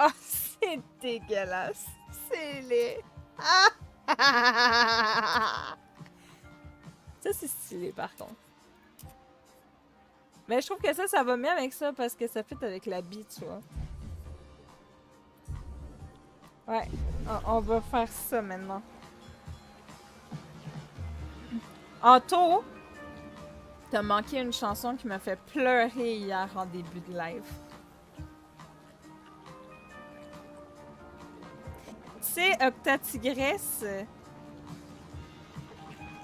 Oh, c'est dégueulasse. C'est laid. Ah! Ça, c'est stylé, par contre. Mais je trouve que ça va mieux avec ça parce que ça fit avec l'habit, tu vois. Ouais, on va faire ça maintenant. Anto, t'as manqué une chanson qui m'a fait pleurer hier en début de live. C'est Octatigresse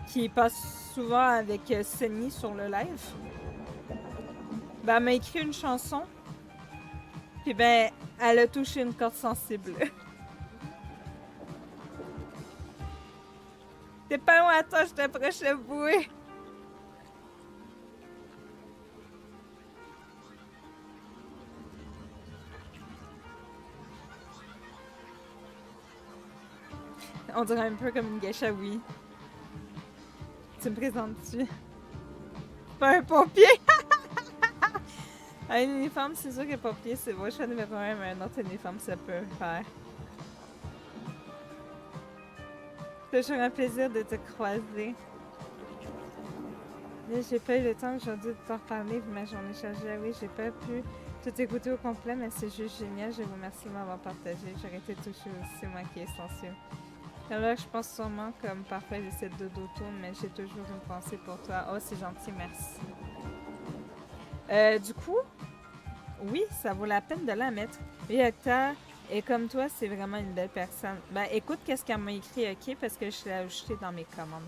qui passe souvent avec Sunny sur le live. Ben, elle m'a écrit une chanson. Puis ben, elle a touché une corde sensible. T'es pas loin, attends, je t'approche le bouée. On dirait un peu comme une geisha, oui. Tu me présentes-tu? Pas un pompier? Un uniforme, c'est sûr que pompier, c'est mon choix numéro 1, mais un autre uniforme, ça peut le faire. C'est toujours un plaisir de te croiser. Là, j'ai pas eu le temps aujourd'hui de t'en reparler, vu ma journée chargée. Oui, j'ai pas pu tout écouter au complet, mais c'est juste génial. Je vous remercie de m'avoir partagé. J'aurais été touchée aussi, moi qui est sensible. Et là, je pense sûrement, comme parfois j'essaie de dodo-tourne, mais j'ai toujours une pensée pour toi. Oh, c'est gentil, merci. Du coup, oui, ça vaut la peine de la mettre. Oui, Octa, et comme toi, c'est vraiment une belle personne. Ben, écoute, qu'est-ce qu'elle m'a écrit, ok, parce que je l'ai ajouté dans mes commandes.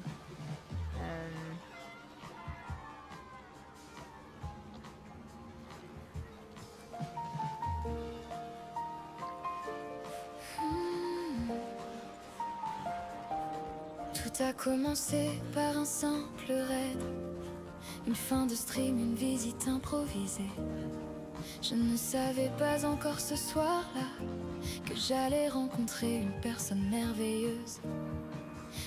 Tout a commencé par un simple raid. Une fin de stream, une visite improvisée. Je ne savais pas encore ce soir-là que j'allais rencontrer une personne merveilleuse.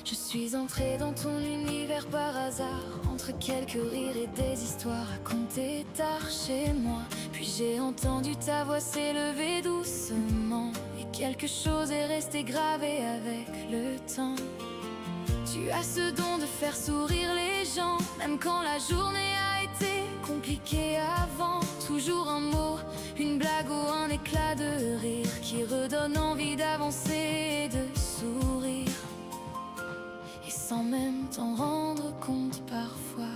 Je suis entrée dans ton univers par hasard, entre quelques rires et des histoires racontées tard chez moi. Puis j'ai entendu ta voix s'élever doucement, et quelque chose est resté gravé avec le temps. Tu as ce don de faire sourire les gens, même quand la journée a été compliquée avant. Toujours un mot, une blague ou un éclat de rire qui redonne envie d'avancer et de sourire. Et sans même t'en rendre compte parfois,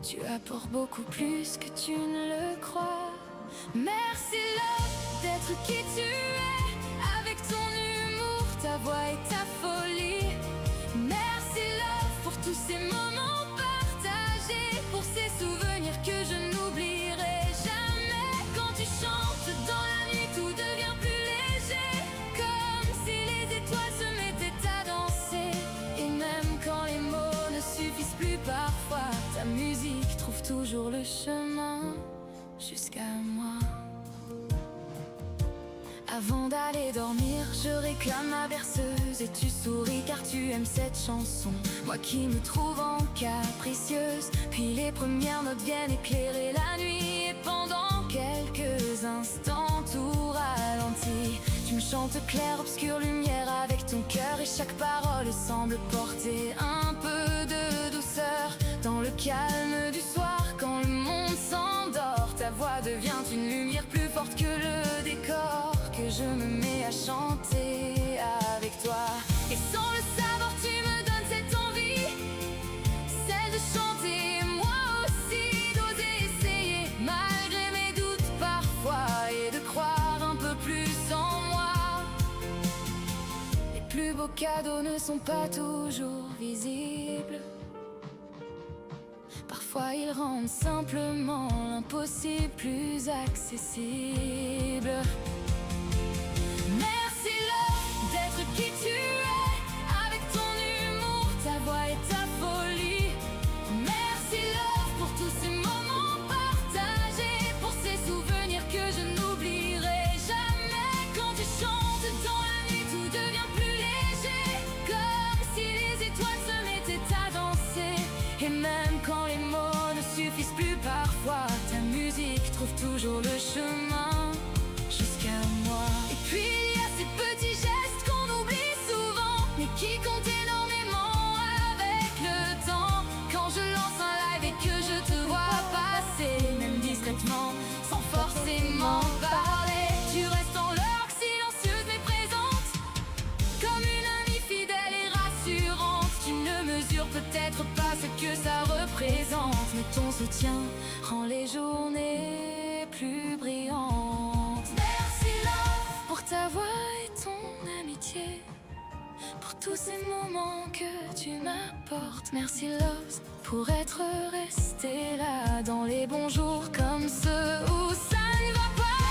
tu apportes beaucoup plus que tu ne le crois. Merci love d'être qui tu es, avec ton humour, ta voix et ta folie. Merci love pour tous ces moments partagés, pour ces souvenirs que je n'oublierai jamais. Quand tu chantes dans la nuit, tout devient plus léger, comme si les étoiles se mettaient à danser. Et même quand les mots ne suffisent plus parfois, ta musique trouve toujours le chemin jusqu'à moi. Avant d'aller dormir, je réclame ma berceuse et tu souris car tu aimes cette chanson. Moi qui me trouve en capricieuse, puis les premières notes viennent éclairer la nuit. Et pendant quelques instants, tout ralentit. Tu me chantes clair, obscure lumière avec ton cœur, et chaque parole semble porter un peu de douceur. Dans le calme du soir, quand le monde s'endort, ta voix devient une lumière plus forte que le décor, que je me mets à chanter avec toi. Et sans le savoir, tu me donnes cette envie, celle de chanter moi aussi, d'oser essayer malgré mes doutes parfois, et de croire un peu plus en moi. Les plus beaux cadeaux ne sont pas toujours visibles. Parfois ils rendent simplement l'impossible plus accessible. Merci love d'être qui tu es, avec ton humour, ta voix et ta folie. Merci love pour tous ces moments partagés, pour ces souvenirs que je n'oublierai jamais. Quand tu chantes dans la nuit, tout devient plus léger, comme si les étoiles se mettaient à danser. Et même quand les mots ne suffisent plus parfois, ta musique trouve toujours le chemin jusqu'à moi. Et puis il y a ces petits gestes qu'on oublie souvent, mais qui comptent énormément avec le temps. Quand je lance un live et que je te vois passer, même discrètement, sans forcément parler, tu restes en l'orgue silencieuse mais présente, comme une amie fidèle et rassurante. Tu ne mesures peut-être pas ce que ça représente, mais ton soutien rend les journées plus brillantes. Merci love pour ta voix et ton amitié, pour tous ces moments que tu m'apportes. Merci love pour être resté là dans les bons jours comme ceux où ça ne va pas.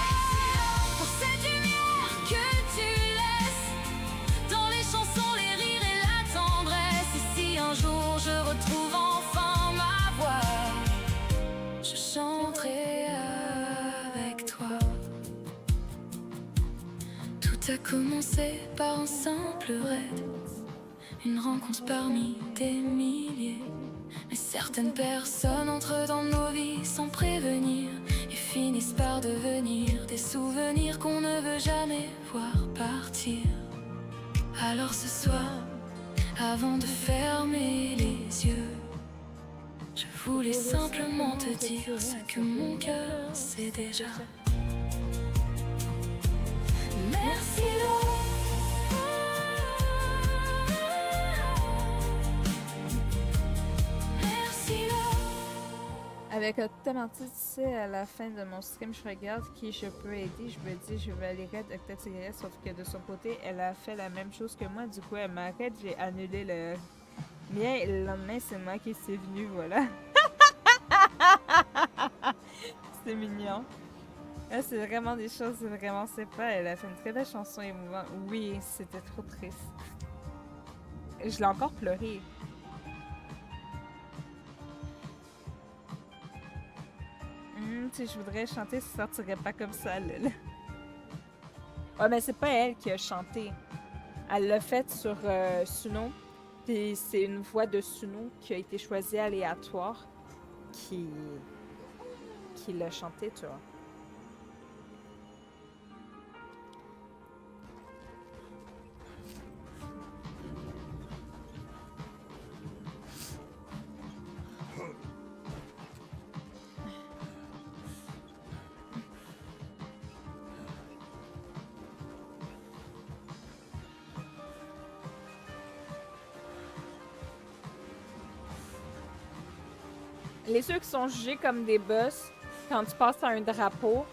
Pour cette lumière que tu laisses dans les chansons, les rires et la tendresse. Et si un jour je retrouve enfin ma voix, je chanterai avec toi. Tout a commencé par un simple raid, une rencontre parmi des milliers. Mais certaines personnes entrent dans nos vies sans prévenir, et finissent par devenir des souvenirs qu'on ne veut jamais voir partir. Alors ce soir, avant de fermer les yeux, je voulais simplement te dire ce que mon cœur sait déjà. Merci l'eau. Merci l'eau. Avec Octomantis, tu sais, à la fin de mon stream, je regarde qui je peux aider. Je me dis, je vais aller raid Octotigre, sauf que de son côté, elle a fait la même chose que moi. Du coup, elle m'a raid, j'ai annulé le mien. Et le lendemain, c'est moi qui suis venue, voilà. C'est mignon. Là, c'est vraiment des choses vraiment sympas. Elle a fait une très belle chanson émouvante. Oui, c'était trop triste. Je l'ai encore pleuré. Si je voudrais chanter, ça sortirait pas comme ça, là. Ouais, mais c'est pas elle qui a chanté. Elle l'a fait sur Suno. Puis c'est une voix de Suno qui a été choisie aléatoire qui l'a chanté, tu vois. Les ceux qui sont jugés comme des boss, quand tu passes à un drapeau,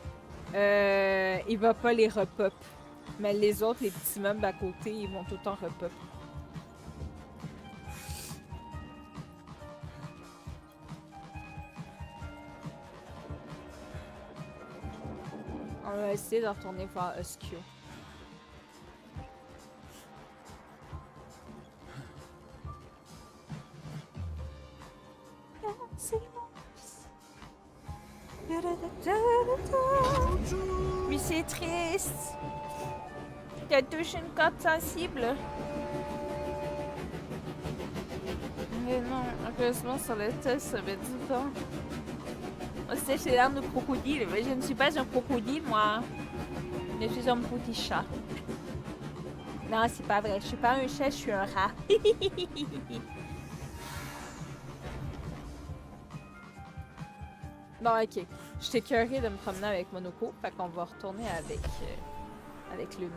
il va pas les repop. Mais les autres, les petits meubles à côté, ils vont tout le temps repop. On va essayer de retourner voir Oscu. Oui, c'est triste. Tu as touché une corde sensible. Mais non, heureusement, sur le test, ça va du temps. C'est chez l'arme de crocodile. Mais je ne suis pas un crocodile, moi. Je suis un petit chat. Non, c'est pas vrai. Je suis pas un chat, je suis un rat. Bon, ok. Je t'ai curé de me promener avec Monoko, fait qu'on va retourner avec Lune.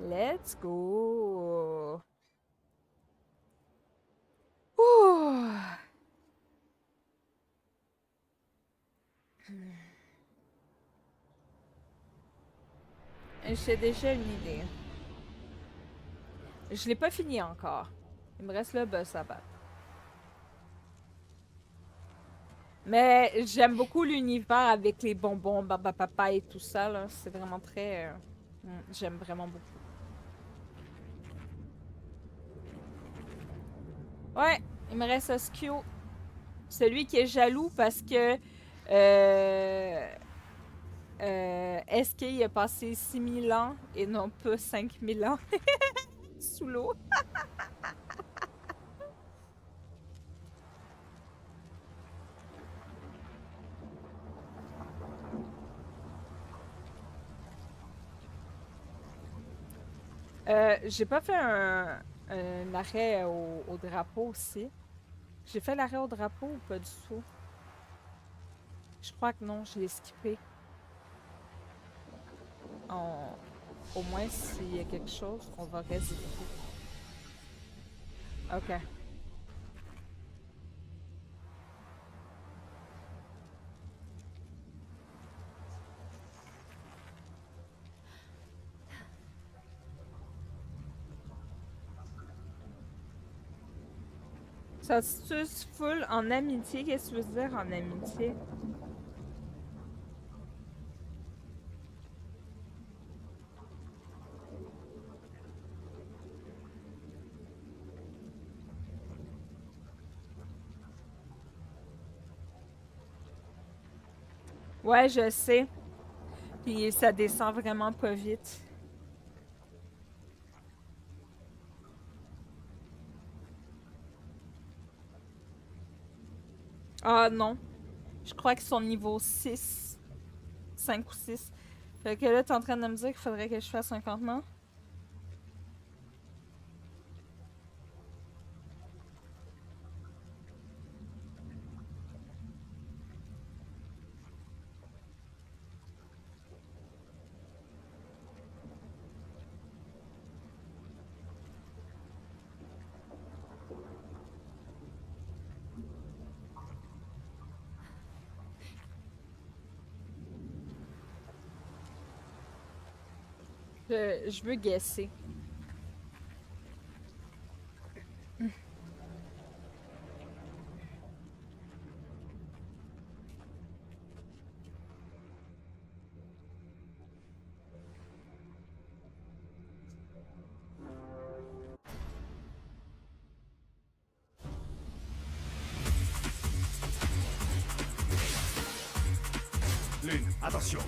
Let's go! Ouh! J'ai déjà une idée. Je l'ai pas fini encore. Il me reste le boss à battre. Mais j'aime beaucoup l'univers avec les bonbons, Baba Papa et tout ça, là. C'est vraiment très... j'aime vraiment beaucoup. Ouais, il me reste Oscu. Celui qui est jaloux parce que... est-ce qu'il a passé 6000 ans et non pas 5000 ans sous l'eau? J'ai pas fait un arrêt au drapeau aussi. J'ai fait l'arrêt au drapeau ou pas du tout? Je crois que non, je l'ai skippé. Au moins, s'il y a quelque chose, on va résister. Ok. Ça se full en amitié. Qu'est-ce que tu veux dire en amitié? Ouais, je sais. Puis ça descend vraiment pas vite. Ah non. Je crois qu'ils sont niveau 6. 5 ou 6. Fait que là, t'es en train de me dire qu'il faudrait que je fasse un campement? Je veux guesser. Lune, attention.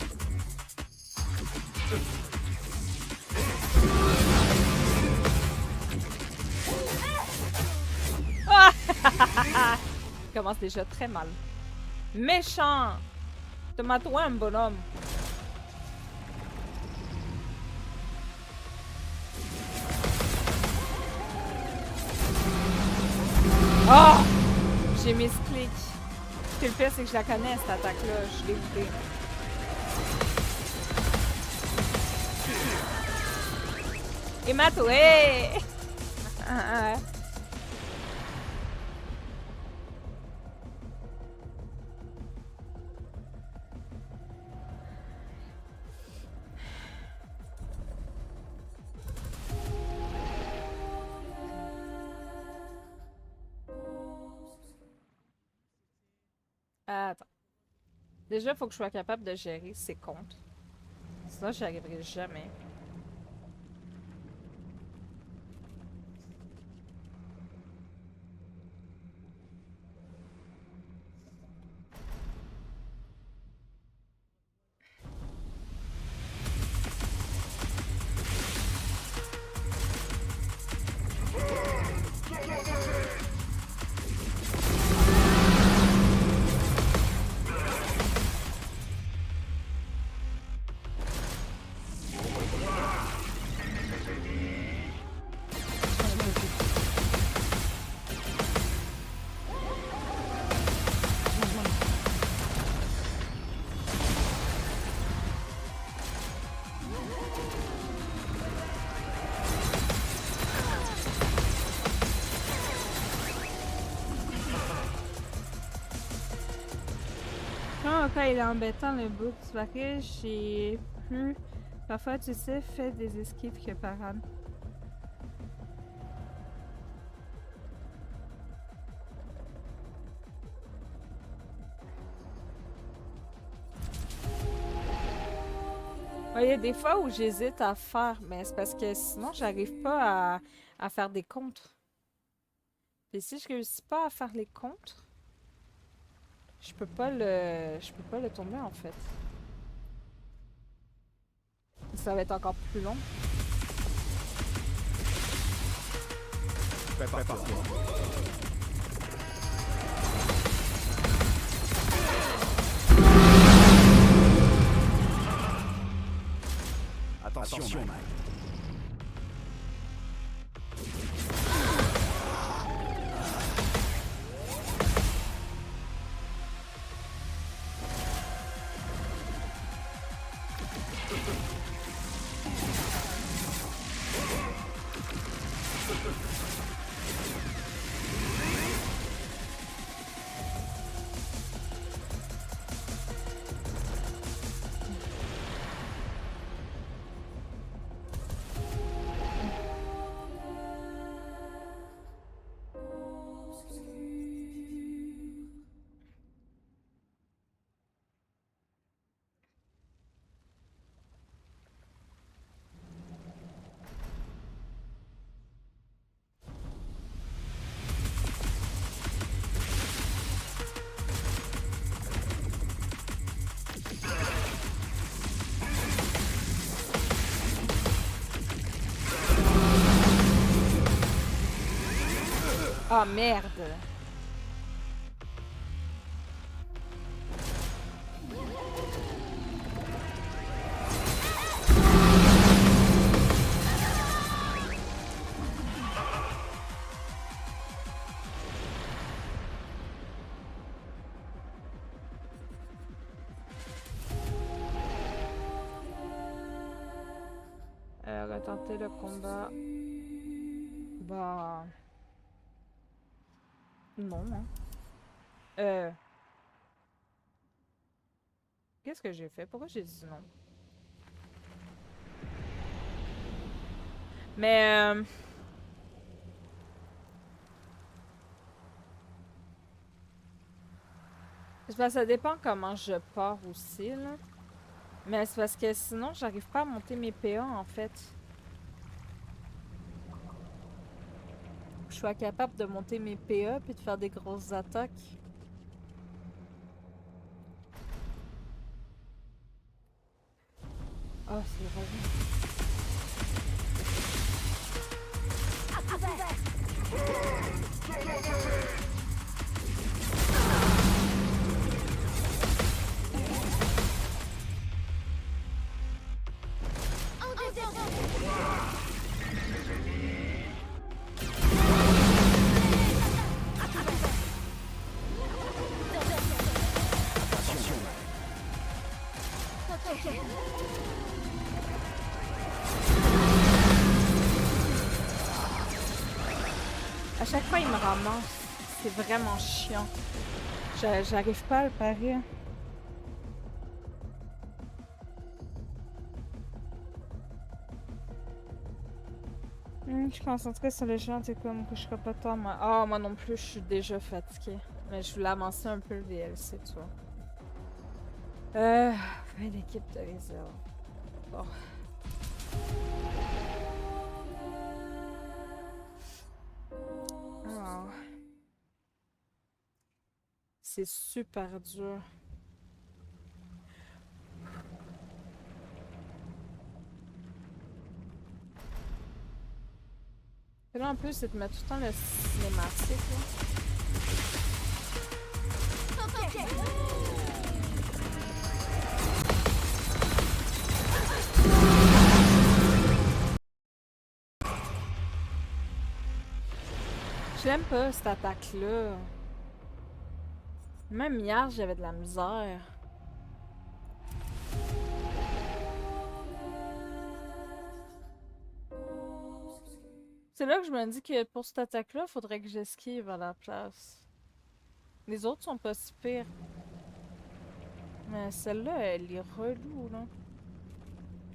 Il commence déjà très mal. Méchant! Tomate-toi un bonhomme. Oh! J'ai mis ce clic. Ce que le pire, c'est que je la connais, cette attaque-là. Je l'ai goûtée. Et matoué! Attends. Déjà, il faut que je sois capable de gérer ces comptes. Sinon, j'y arriverai jamais. Quand il est embêtant le bout du paquet, j'ai plus. Parfois, tu sais, fais des esquives que parade. Il y a des fois où j'hésite à faire, mais c'est parce que sinon, j'arrive pas à faire des comptes. Et si je réussis pas à faire les comptes, je peux pas le tomber en fait. Ça va être encore plus long. Prépare-toi. Attention, Mike. Oh merde! Retenter le combat. Bah... Non, hein. Qu'est-ce que j'ai fait? Pourquoi j'ai dit non? Mais... c'est parce que ça dépend comment je pars aussi, là. Mais c'est parce que sinon, j'arrive pas à monter mes PA, en fait. Je suis incapable de monter mes PA puis de faire des grosses attaques. Oh, c'est vrai. À chaque fois, il me ramasse. C'est vraiment chiant. J'arrive pas à le parer. Je suis concentrée sur les gens, c'est comme que je serais pas toi, moi. Ah, moi non plus, je suis déjà fatiguée. Mais je voulais avancer un peu le VLC, tu vois. Fin d'équipe de réserve. Bon. Oh. C'est super dur. Et là, en plus, c'est de mettre tout le temps le cinématique, là. J'aime pas cette attaque-là. Même hier, j'avais de la misère. C'est là que je me dis que pour cette attaque-là, il faudrait que j'esquive à la place. Les autres sont pas si pires. Mais celle-là, elle est relou, là.